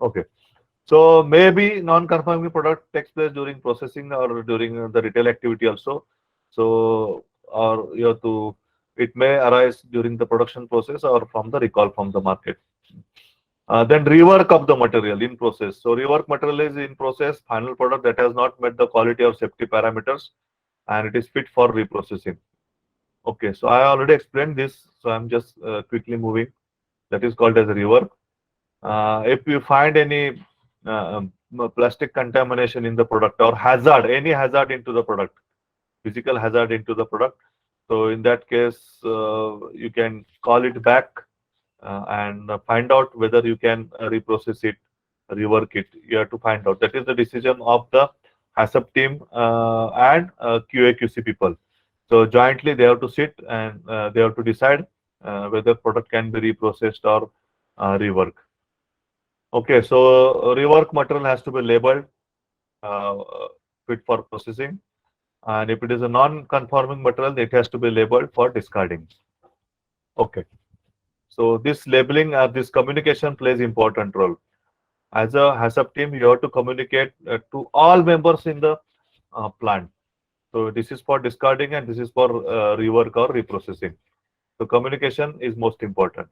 Okay. So maybe non-conforming product takes place during processing or during the retail activity also. So, or you have to, it may arise during the production process or from the recall from the market. Then rework of the material in process. So rework material is in process, final product that has not met the quality or safety parameters, and it is fit for reprocessing. Okay, so I already explained this, so I'm just quickly moving. That is called as rework. If you find any plastic contamination in the product or hazard, any hazard into the product, physical hazard into the product, so in that case, you can call it back and find out whether you can reprocess it, rework it. You have to find out. That is the decision of the HACCP team and QA/QC people. So jointly they have to sit and they have to decide whether product can be reprocessed or reworked. Okay, so rework material has to be labeled fit for processing, and if it is a non-conforming material, it has to be labeled for discarding. Okay, so this labeling, this communication plays important role. As a HACCP team, you have to communicate to all members in the plant. So this is for discarding and this is for rework or reprocessing. So communication is most important.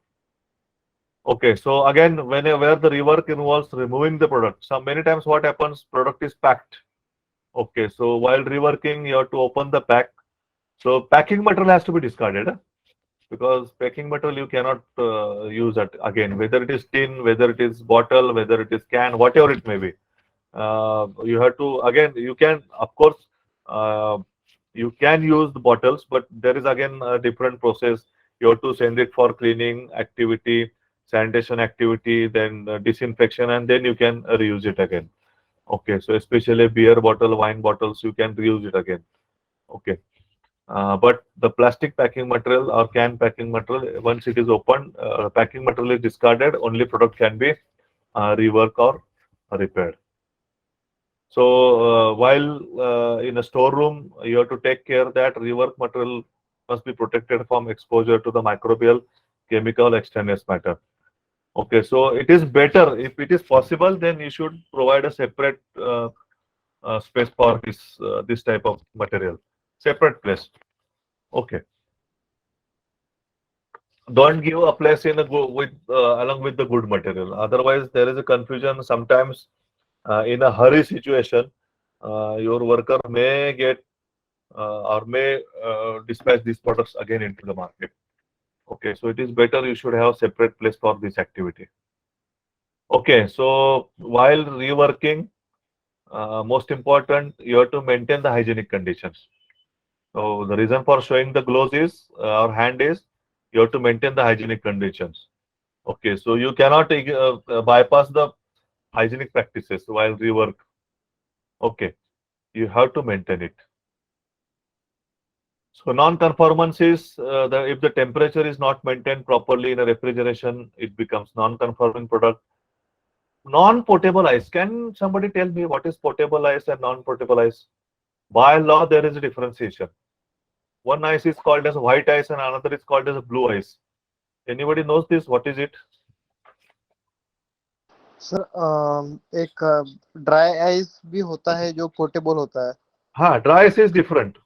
Okay, so again, where the rework involves removing the product. So many times what happens, product is packed. Okay, so while reworking, you have to open the pack. So packing material has to be discarded, because packing material you cannot use it again, whether it is tin, whether it is bottle, whether it is can, whatever it may be. You have to, again, you can, of course, you can use the bottles, but there is again a different process. You have to send it for cleaning activity, sanitation activity, then disinfection, and then you can reuse it again. Okay, so especially beer bottle, wine bottles, you can reuse it again. Okay, but the plastic packing material or can packing material, once it is opened, packing material is discarded, only product can be reworked or repaired. So while in a storeroom, you have to take care that rework material must be protected from exposure to the microbial, chemical, extraneous matter. Okay, so it is better if it is possible, then you should provide a separate space for this type of material, separate place. Okay, don't give a place in a with along with the good material. Otherwise, there is a confusion sometimes. In a hurry situation, your worker may get or may dispatch these products again into the market. Okay, so it is better you should have separate place for this activity. Okay, so while reworking, most important, you have to maintain the hygienic conditions. So the reason for showing the gloves is, or hand is, you have to maintain the hygienic conditions. Okay, so you cannot bypass the hygienic practices while rework. Okay, you have to maintain it. So non-conformance is if the temperature is not maintained properly in a refrigeration, it becomes non-conforming product. Non-potable ice. Can somebody tell me what is potable ice and non-potable ice? By law, there is a differentiation. One ice is called as white ice and another is called as blue ice. Anybody knows this? What is it? Sir एक dry ice भी होता है जो portable होता है. हाँ, dry ice is different.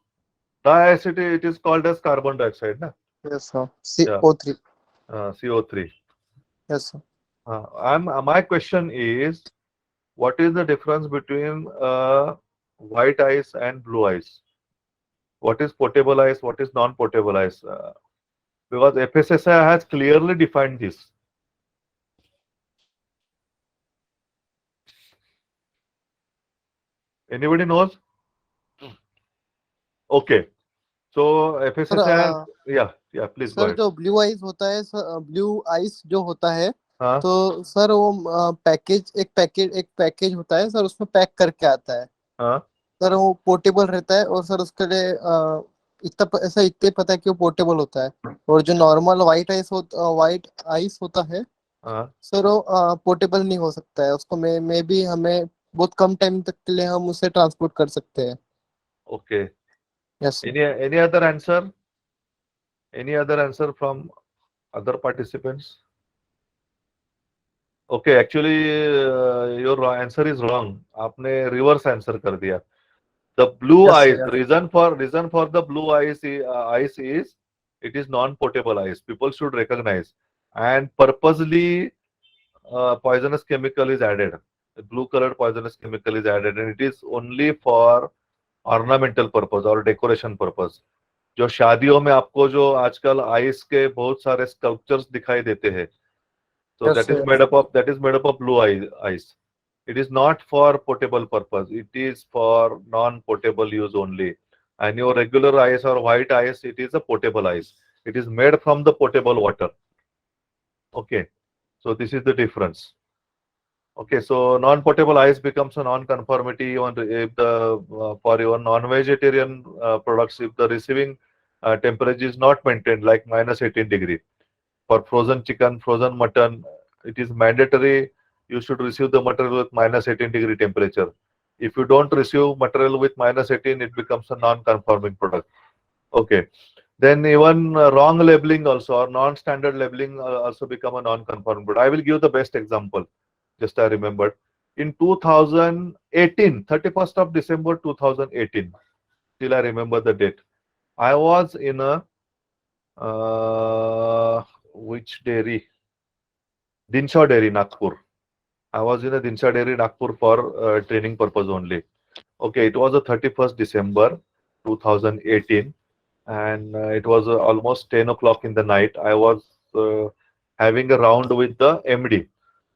Dry ice it is called as carbon dioxide, na? Yes sir. CO3. CO3. Yes sir. My question is, what is the difference between white ice and blue ice? What is potable ice? What is non-potable ice? Because FSSAI has clearly defined this. Anybody knows? Okay. So FSSAI, yeah, please go sir ahead. जो blue eyes होता है, blue eyes जो होता है, हाँ, तो sir वो एक पैकेज होता है सर, उसमें पैक करके आता है हाँ, सर. वो पोर्टेबल रहता है और सर उसके लिए इतने पता है कि वो पोर्टेबल होता है. और जो नॉर्मल व्हाइट आइस होता है हाँ. सर, वो पोर्टेबल नहीं हो सकता है. उसको मे भी हमें बहुत कम टाइम तक के लिए हम उसे ट्रांसपोर्ट कर सकते हैं. Okay. Yes. Any other answer? Any other answer from other participants? Okay, actually your answer is wrong. आपने reverse answer कर दिया. The blue Yes, ice, sir. reason for the blue ice is it is non-potable ice. People should recognize, and purposely poisonous chemical is added. The blue colored poisonous chemical is added, and it is only for ornamental purpose or decoration purpose. जो शादियों में आपको जो आजकल ice के बहुत सारे sculptures दिखाई देते हैं, so Yes, that is sir. made up of blue ice. It is not for potable purpose. It is for non-potable use only. And your regular ice or white ice, it is a potable ice. It is made from the potable water. Okay, so this is the difference. Okay, so non-potable ice becomes a non-conformity if the for your non-vegetarian products, if the receiving temperature is not maintained, like -18 degree. For frozen chicken, frozen mutton, it is mandatory you should receive the material with -18 degree temperature. If you don't receive material with -18, it becomes a non-conforming product. Okay. Then even wrong labeling also, or non-standard labeling also become a non-conforming product. I will give the best example. Just I remembered. In 2018, 31st of December 2018, still I remember the date. I was in a which dairy? Dinshaw Dairy, Nagpur. I was in a Dinshaw Dairy, Nagpur for training purpose only. Okay, it was the 31st December 2018, and it was almost 10 o'clock in the night. I was having a round with the MD.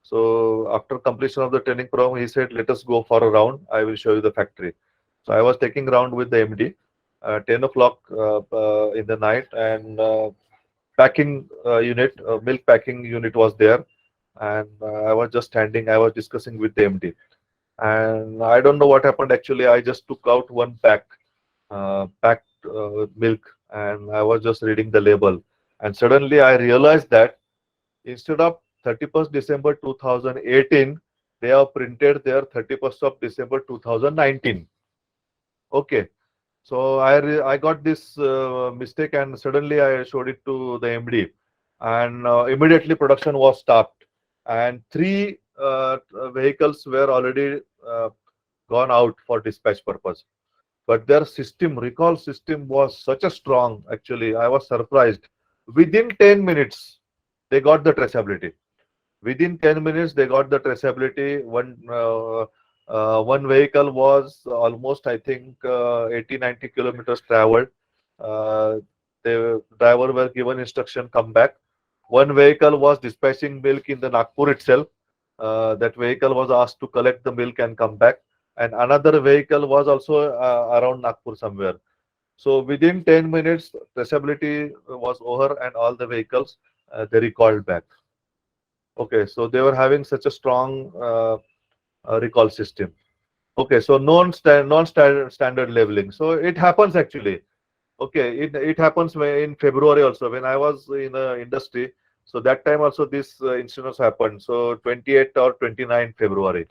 So after completion of the training program, he said, "Let us go for a round. I will show you the factory." So I was taking round with the MD. 10 o'clock in the night, and packing unit, milk packing unit was there, and I was just standing. I was discussing with the MD, and I don't know what happened. Actually, I just took out one packed milk, and I was just reading the label, and suddenly I realized that instead of 31st December 2018, they have printed their 31st of December 2019. Okay. So I got this mistake, and suddenly I showed it to the MD, and immediately production was stopped, and three vehicles were already gone out for dispatch purpose. But their system, recall system, was such a strong. Actually, I was surprised. Within 10 minutes, they got the traceability. Within 10 minutes, they got the traceability. One vehicle was almost, I think, 80-90 kilometers traveled. The driver were given instruction, come back. One vehicle was dispatching milk in the Nagpur itself. That vehicle was asked to collect the milk and come back. And another vehicle was also around Nagpur somewhere. So within 10 minutes, traceability was over, and all the vehicles they recalled back. Okay, so they were having such a strong recall system. Okay, so non-standard labeling. So it happens actually. Okay, it happens in February also when I was in the industry. So that time also this incidents happened. So 28 or 29 February.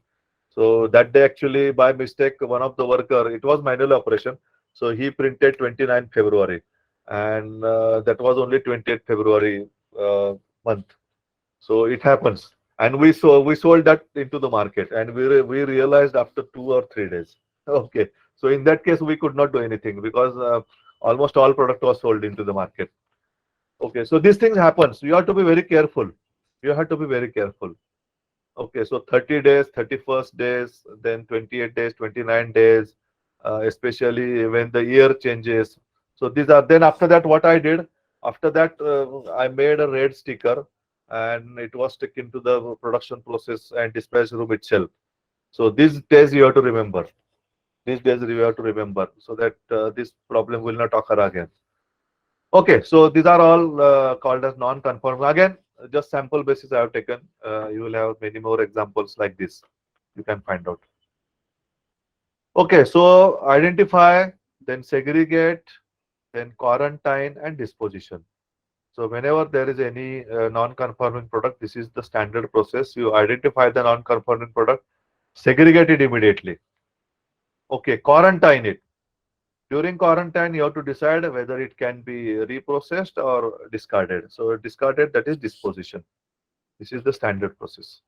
So that day actually by mistake one of the worker, it was manual operation. So he printed 29 February, and that was only 28 February month. So it happens, and we sold that into the market, and we realized after 2 or 3 days. Okay, so in that case we could not do anything because almost all product was sold into the market. Okay, so these things happens. You have to be very careful. You have to be very careful. Okay, so 30 days, 31st days, then 28 days, 29 days, especially when the year changes. So these are, then after that, what I did, after that, I made a red sticker, and it was taken to the production process and dispatch room itself. So these days you have to remember. These days you have to remember so that this problem will not occur again. Okay, so these are all called as non-conforming. Again, just sample basis I have taken. You will have many more examples like this. You can find out. Okay, so identify, then segregate, then quarantine and disposition. So whenever there is any non-conforming product, this is the standard process. You identify the non-conforming product, segregate it immediately. Okay, quarantine it. During quarantine, you have to decide whether it can be reprocessed or discarded. So discarded, that is disposition. This is the standard process.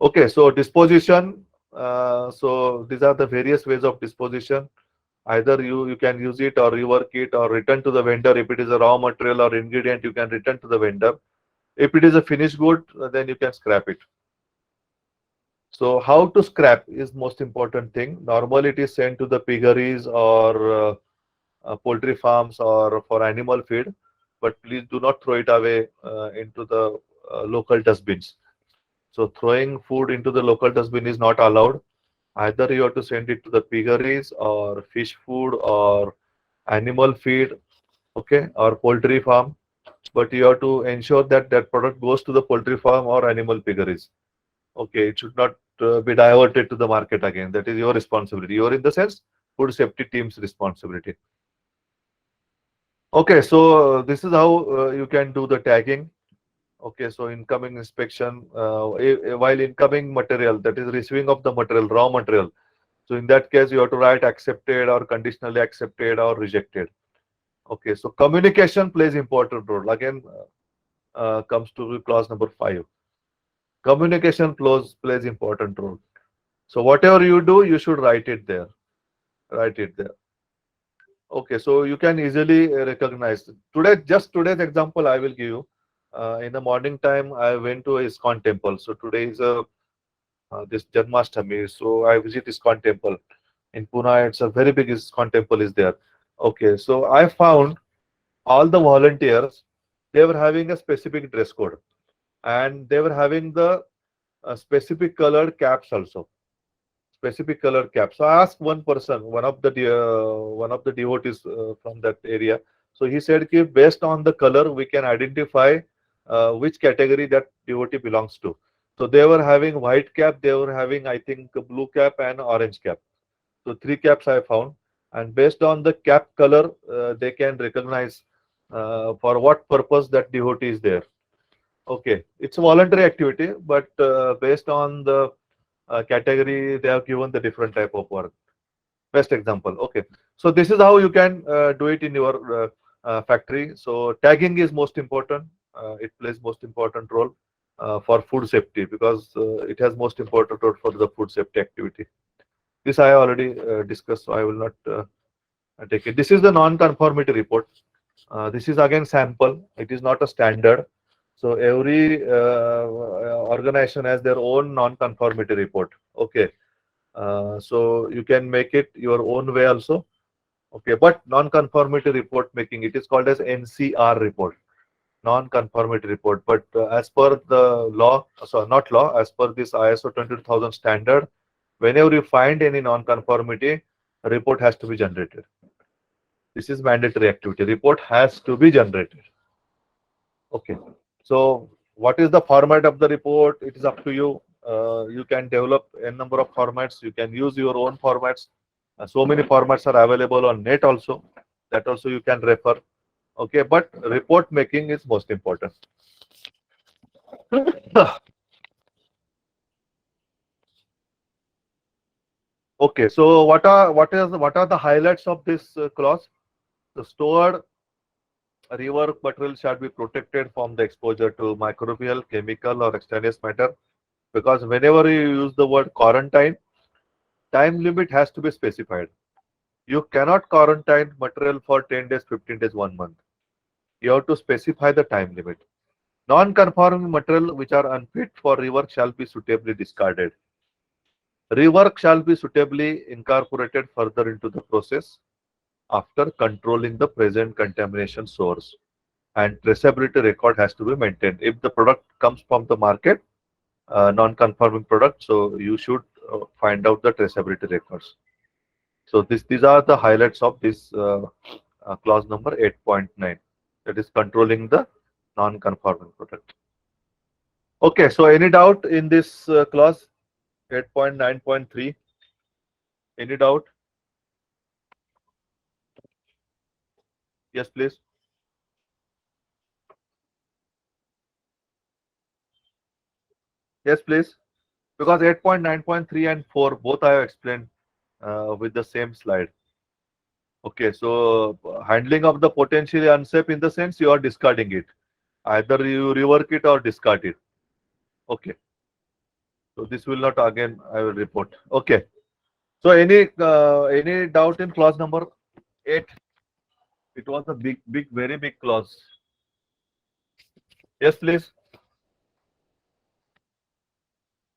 Okay, so disposition. So these are the various ways of disposition. Either you can use it or rework it or return to the vendor. If it is a raw material or ingredient, you can return to the vendor. If it is a finished good, then you can scrap it. So how to scrap is most important thing. Normally it is sent to the piggeries or poultry farms or for animal feed, but please do not throw it away into the local dustbins. So throwing food into the local dustbin is not allowed. Either you have to send it to the piggeries or fish food or animal feed, okay, or poultry farm. But you have to ensure that that product goes to the poultry farm or animal piggeries. Okay, it should not be diverted to the market again. That is your responsibility. Your, in the sense, food safety team's responsibility. Okay, so this is how you can do the tagging. Okay, so incoming inspection, while incoming material, that is receiving of the material, raw material. So in that case, you have to write accepted or conditionally accepted or rejected. Okay, so communication plays important role. Again, comes to clause number 5. Communication plays important role. So whatever you do, you should write it there. Write it there. Okay, so you can easily recognize. Today's example I will give you. In the morning time, I went to ISKCON temple. So today is this Janmashtami. So I visit ISKCON temple in Pune. It's a very big ISKCON temple is there. Okay, so I found all the volunteers, they were having a specific dress code, and they were having the specific colored caps also. Specific colored caps. So I asked one person, one of the devotees from that area. So he said, "Ki based on the color, we can identify which category that devotee belongs to." So they were having white cap, they were having, I think, a blue cap and orange cap. So 3 caps I found, and based on the cap color, they can recognize for what purpose that devotee is there. Okay, it's a voluntary activity, but based on the category, they have given the different type of work. Best example. Okay, so this is how you can do it in your factory. So tagging is most important. It plays most important role for food safety, because it has most important role for the food safety activity. This I already discussed, so I will not take it. This is the non-conformity report. This is again sample. It is not a standard. So every organization has their own non-conformity report. Okay. So you can make it your own way also. Okay, but non-conformity report making, it is called as NCR report, non-conformity report. But as per the law, so not law, as per this ISO 22000 standard, whenever you find any non-conformity, a report has to be generated. This is mandatory activity. Report has to be generated. Okay. So what is the format of the report? It is up to you. You can develop a number of formats. You can use your own formats. So many formats are available on net also. That also you can refer. Okay, but report making is most important. Okay, so what are the highlights of this clause? The stored rework material shall be protected from the exposure to microbial, chemical, or extraneous matter. Because whenever you use the word quarantine, time limit has to be specified. You cannot quarantine material for 10 days, 15 days, 1 month. You have to specify the time limit. Non-conforming material which are unfit for rework shall be suitably discarded. Rework shall be suitably incorporated further into the process after controlling the present contamination source. And traceability record has to be maintained. If the product comes from the market, non-conforming product, so you should find out the traceability records. So these are the highlights of this clause number 8.9, that is controlling the non-conforming product. Okay, so any doubt in this clause 8.9.3? Any doubt? Yes, please. Yes, please. Because 8.9.3 and 4 both I have explained with the same slide. Okay, so handling of the potentially unsafe, in the sense you are discarding it. Either you rework it or discard it. Okay. So this will not, again I will report. Okay. So any doubt in clause number 8? It was a very big clause. Yes, please.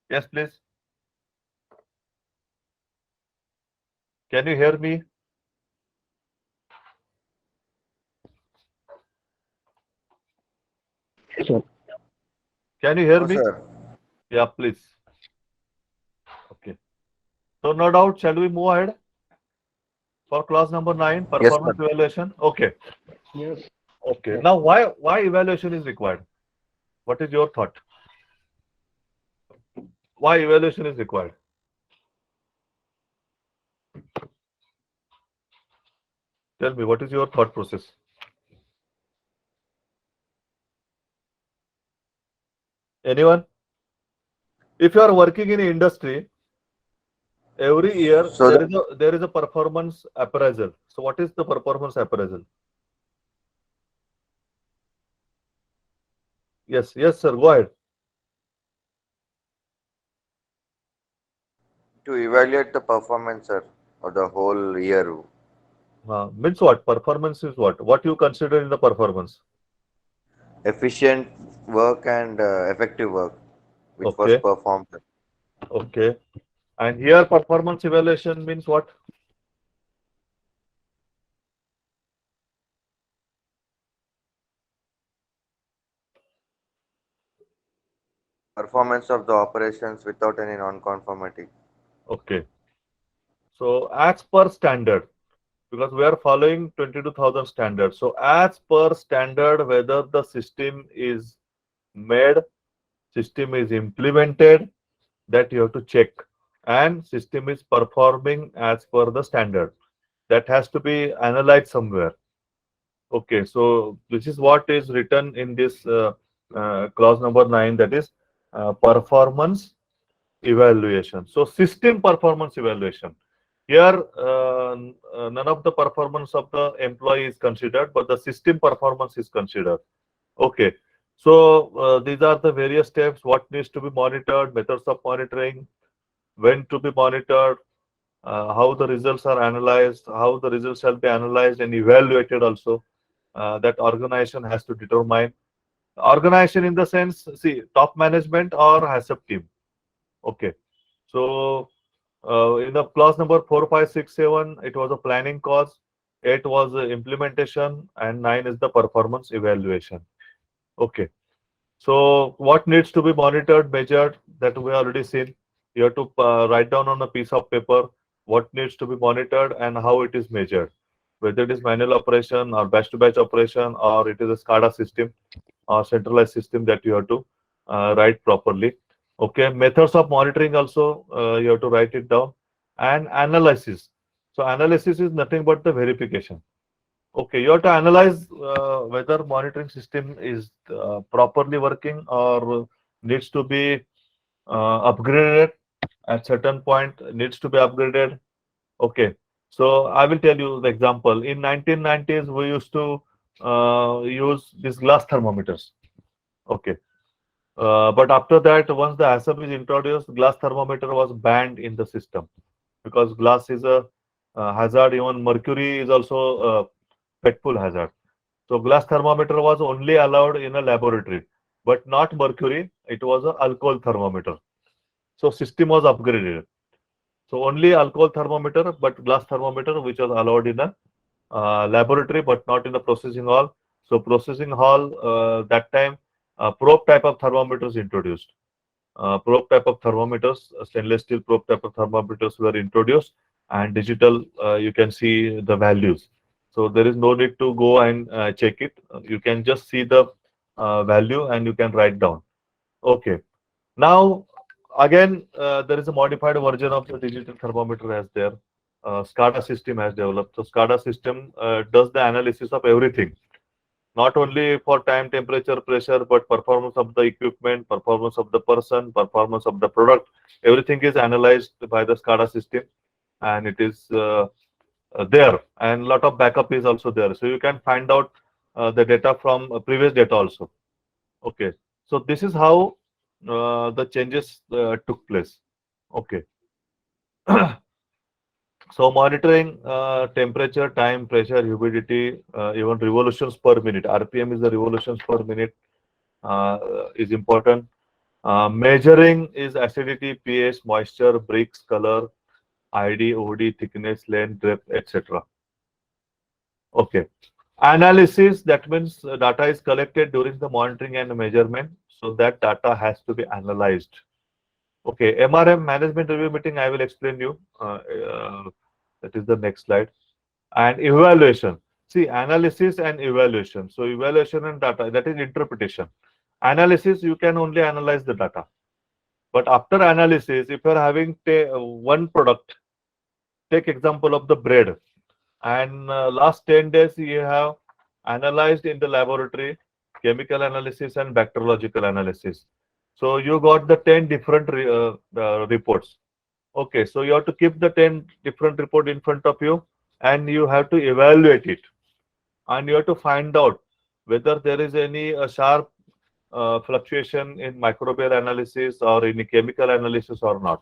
Yes, please. Can you hear me? Sir. Can you hear No, me? sir. Yeah, please. Okay. So no doubt, shall we move ahead for clause number 9, Yes, performance sir. evaluation? Okay. Yes. Okay. Now why evaluation is required? What is your thought? Why evaluation is required? Tell me, what is your thought process? Anyone? If you are working in industry, every year So there is a performance appraisal. So what is the performance appraisal? Yes, sir. Go ahead. to evaluate the performance, sir, of the whole year, Means what? Performance is what? What you consider in the performance? efficient work and effective work which was Okay, performed. okay. And here performance evaluation means what? Performance of the operations without any non-conformity. Okay. So as per standard, because we are following 22,000 standard. So as per standard, whether the system is made, system is implemented, that you have to check, and system is performing as per the standard. That has to be analyzed somewhere. Okay, so this is what is written in this clause number 9, that is performance evaluation. So system performance evaluation. Here, none of the performance of the employee is considered, but the system performance is considered. Okay, so these are the various steps, what needs to be monitored, methods of monitoring, when to be monitored, how the results are analyzed, how the results shall be analyzed and evaluated also. That organization has to determine. Organization in the sense, see, top management or HACCP team. Okay, so in the clause number 4, 5, 6, 7, it was a planning cause, 8 was implementation, and 9 is the performance evaluation. Okay, so what needs to be monitored, measured, that we already seen. You have to write down on a piece of paper what needs to be monitored and how it is measured, whether it is manual operation or batch to batch operation, or it is a SCADA system or centralized system, that you have to write properly. Okay, methods of monitoring also you have to write it down, and analysis. So analysis is nothing but the verification. Okay, you have to analyze whether monitoring system is properly working or needs to be upgraded at certain point, needs to be upgraded. Okay, so I will tell you the example. In 1990s, we used to use these glass thermometers. Okay, but after that, once the ASAP is introduced, glass thermometer was banned in the system because glass is a hazard. Even mercury is also a fateful hazard. So glass thermometer was only allowed in a laboratory, but not mercury. It was an alcohol thermometer. So system was upgraded. So only alcohol thermometer, but glass thermometer, which was allowed in a laboratory, but not in the processing hall. So processing hall, that time, probe type of thermometers introduced. Probe type of thermometers, stainless steel probe type of thermometers were introduced, and digital, you can see the values. So there is no need to go and check it. You can just see the value and you can write down. Okay. Now, again, there is a modified version of the digital thermometer as there. SCADA system has developed. So SCADA system does the analysis of everything, not only for time, temperature, pressure, but performance of the equipment, performance of the person, performance of the product. Everything is analyzed by the SCADA system, and it is there. And a lot of backup is also there. So you can find out the data from previous data also. Okay. So this is how the changes took place. Okay. So monitoring temperature, time, pressure, humidity, even revolutions per minute. RPM is the revolutions per minute, is important. Measuring is acidity, pH, moisture, bricks, color, ID, OD, thickness, length, depth, etc. Okay. Analysis, that means data is collected during the monitoring and measurement. So that data has to be analyzed. Okay, MRM, management review meeting, I will explain you. That is the next slide. And evaluation. See, analysis and evaluation. So evaluation and data, that is interpretation. Analysis, you can only analyze the data. But after analysis, if you are having one product, take example of the bread, and last 10 days you have analyzed in the laboratory, chemical analysis and bacteriological analysis. So you got the 10 different reports. Okay, so you have to keep the 10 different report in front of you, and you have to evaluate it, and you have to find out whether there is any sharp fluctuation in microbial analysis or in chemical analysis or not.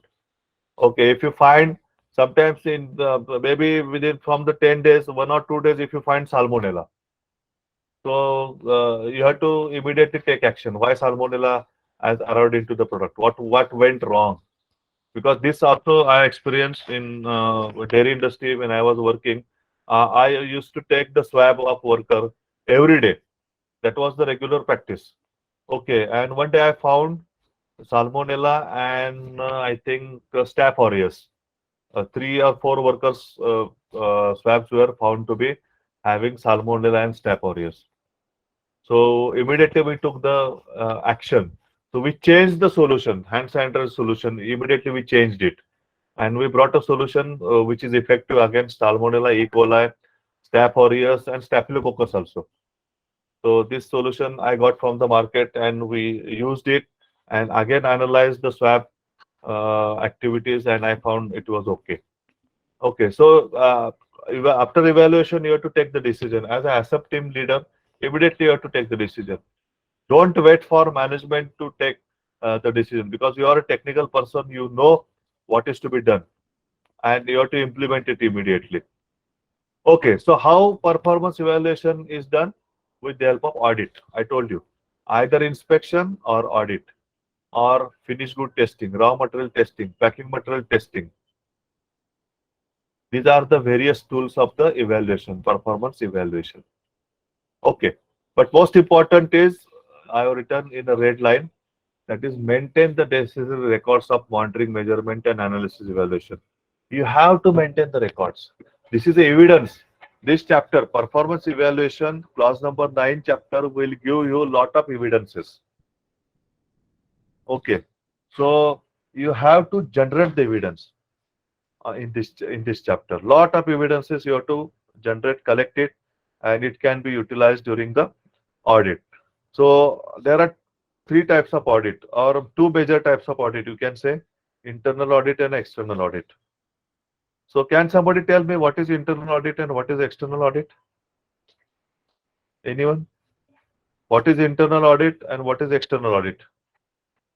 Okay, if you find sometimes in the maybe within from the 10 days, 1 or 2 days, if you find salmonella, so you have to immediately take action. Why salmonella has arrived into the product? What went wrong? Because this also I experienced in dairy industry when I was working. I used to take the swab of worker every day. That was the regular practice. Okay, and one day I found salmonella and I think staph aureus. 3 or 4 workers swabs were found to be having salmonella and staph aureus. So immediately we took the action. So we changed the solution, hand sanitizer solution. Immediately we changed it, and we brought a solution which is effective against Salmonella, E. coli, Staph aureus, and Staphylococcus also. So this solution I got from the market, and we used it, and again analyzed the swab activities, and I found it was okay. Okay, so after evaluation, you have to take the decision. As a ASAP team leader, immediately you have to take the decision. Don't wait for management to take the decision, because you are a technical person, you know what is to be done, and you have to implement it immediately. Okay, so how performance evaluation is done? With the help of audit. I told you, either inspection or audit, or finished good testing, raw material testing, packing material testing. These are the various tools of the evaluation, performance evaluation. Okay, but most important is, I have written in a red line, that is maintain the necessary records of monitoring, measurement, and analysis evaluation. You have to maintain the records. This is the evidence. This chapter, performance evaluation, clause number 9 chapter, will give you a lot of evidences. Okay, so you have to generate the evidence in this chapter. Lot of evidences you have to generate, collect it, and it can be utilized during the audit. So there are 3 types of audit, or 2 major types of audit, you can say, internal audit and external audit. So can somebody tell me what is internal audit and what is external audit? Anyone? What is internal audit and what is external audit?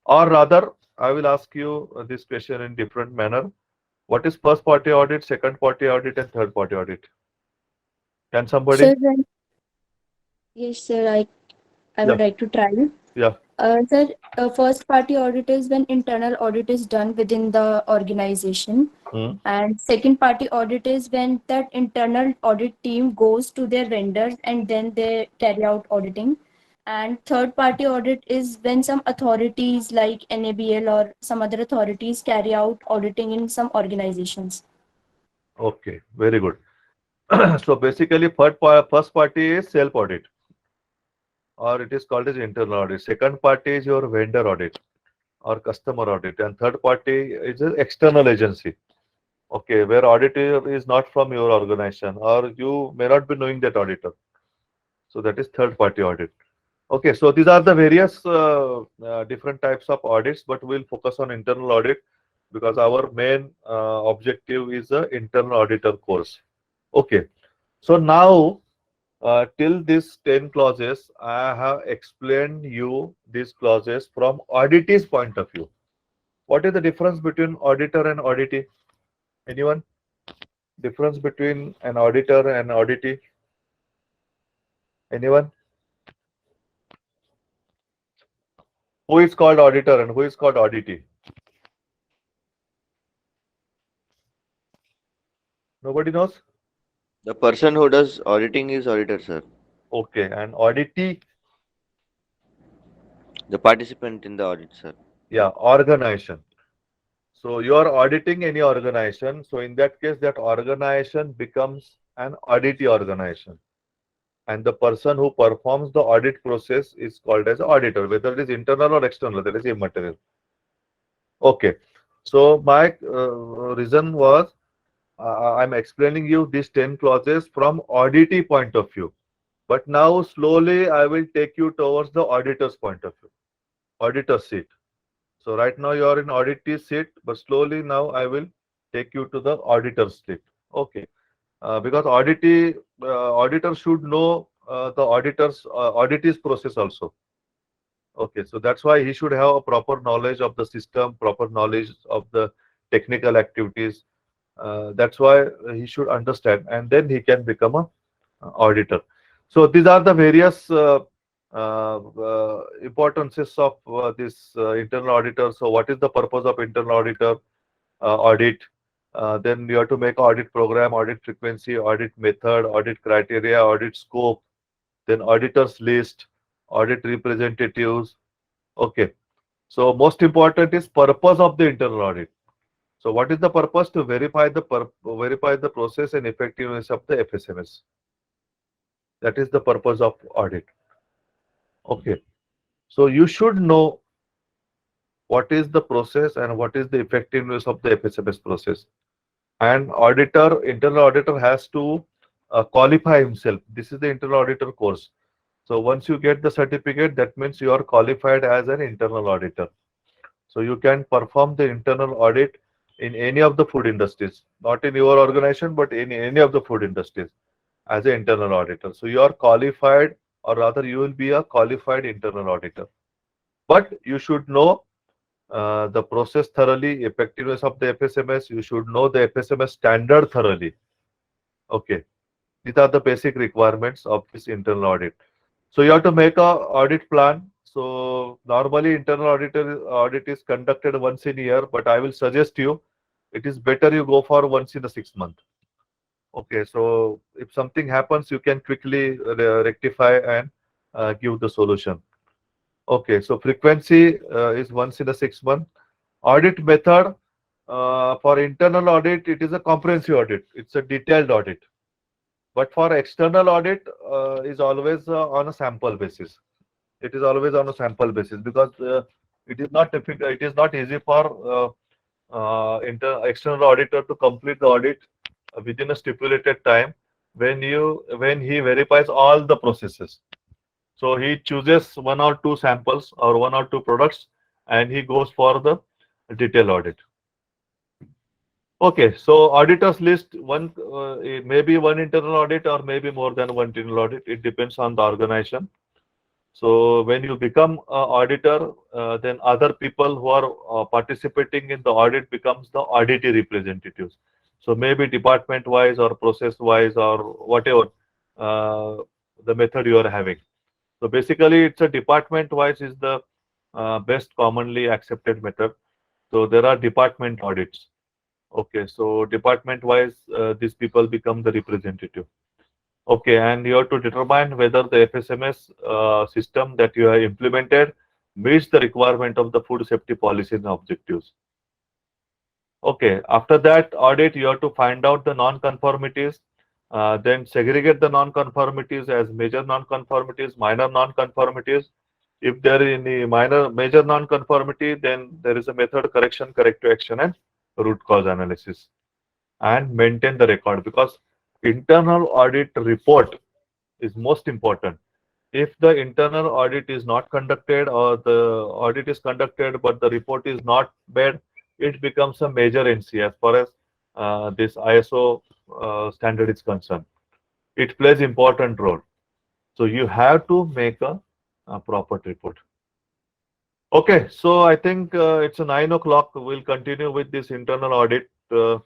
Or rather, I will ask you this question in different manner. What is first party audit, second party audit, and third party audit? Can somebody? Sir, yes, sir, I would Yeah. like to try. Yeah. Sir, first party audit is when internal audit is done within the organization. Hmm. And second party audit is when that internal audit team goes to their vendors and then they carry out auditing. And third party audit is when some authorities like NABL or some other authorities carry out auditing in some organizations. Okay, very good. So basically, first party is self audit, or it is called as internal audit. Second party is your vendor audit or customer audit, and third party is an external agency. Okay, where auditor is not from your organization, or you may not be knowing that auditor. So that is third party audit. Okay, so these are the various different types of audits, but we'll focus on internal audit because our main objective is the internal auditor course. Okay, so now till this 10 clauses, I have explained you these clauses from auditor's point of view. What is the difference between auditor and auditee? Anyone? Difference between an auditor and auditee? Anyone? Who is called auditor and who is called auditee? Nobody knows? The person who does auditing is auditor, sir. Okay, and auditee? The participant in the audit, sir. Yeah, organization. So you are auditing any organization. So in that case, that organization becomes an auditee organization. And the person who performs the audit process is called as auditor, whether it is internal or external, that is immaterial. Okay, so my reason was I'm explaining you these 10 clauses from auditee point of view. But now slowly I will take you towards the auditor's point of view, auditor seat. So right now you are in auditee seat, but slowly now I will take you to the auditor seat. Okay. Because auditor should know the auditee's process also. Okay, so that's why he should have a proper knowledge of the system, proper knowledge of the technical activities. That's why he should understand, and then he can become a auditor. So these are the various importances of this internal auditor. So what is the purpose of internal auditor audit? Then you have to make audit program, audit frequency, audit method, audit criteria, audit scope, then auditors list, audit representatives. Okay. So most important is purpose of the internal audit. So what is the purpose? To verify the process and effectiveness of the FSMS. That is the purpose of audit. Okay. So you should know what is the process and what is the effectiveness of the FSMS process. And internal auditor has to qualify himself. This is the internal auditor course. So once you get the certificate, that means you are qualified as an internal auditor. So you can perform the internal audit in any of the food industries, not in your organization, but in any of the food industries as an internal auditor. So you are qualified, or rather you will be a qualified internal auditor. But you should know the process thoroughly, effectiveness of the FSMS. You should know the FSMS standard thoroughly. Okay. These are the basic requirements of this internal audit. So you have to make a audit plan. So normally internal audit is conducted once in a year, but I will suggest you, it is better you go for once in a 6 month. Okay, so if something happens, you can quickly rectify and give the solution. Okay, so frequency is once in a 6 month. Audit method for internal audit, it is a comprehensive audit. It's a detailed audit. But for external audit is always on a sample basis. It is always on a sample basis because it is not difficult. It is not easy for external auditor to complete the audit within a stipulated time when he verifies all the processes. So he chooses 1 or 2 samples or 1 or 2 products, and he goes for the detailed audit. Okay, so auditors list maybe one internal audit or maybe more than one internal audit. It depends on the organization. So when you become an auditor, then other people who are participating in the audit becomes the auditee representatives. So maybe department wise or process wise or whatever the method you are having. So basically it's a department wise is the best commonly accepted method. So there are department audits. Okay, so department wise these people become the representative. Okay, and you have to determine whether the FSMS system that you have implemented meets the requirement of the food safety policy and objectives. Okay, after that audit, you have to find out the non-conformities, then segregate the non-conformities as major non-conformities, minor non-conformities. If there is any major non-conformity, then there is a method correction, corrective action, and root cause analysis, and maintain the record, because internal audit report is most important. If the internal audit is not conducted or the audit is conducted but the report is not made, it becomes a major NC as far as this ISO standard is concerned. It plays important role. So you have to make a proper report. Okay, so I think it's 9 o'clock. We'll continue with this internal audit tomorrow.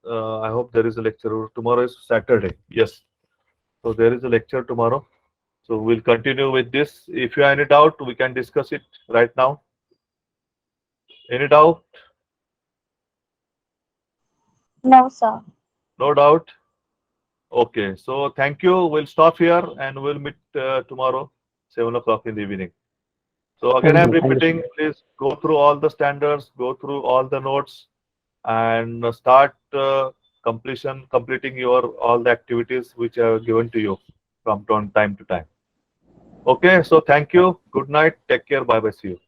I hope there is a lecture. Tomorrow is Saturday. Yes. So there is a lecture tomorrow. So we'll continue with this. If you have any doubt, we can discuss it right now. Any doubt? No, sir. No doubt. Okay. So thank you. We'll stop here and we'll meet tomorrow, 7 o'clock in the evening. So again, I'm repeating, please go through all the standards, go through all the notes, and start completing all the activities which are given to you from time to time. Okay, so thank you. Good night. Take care. Bye bye. See you.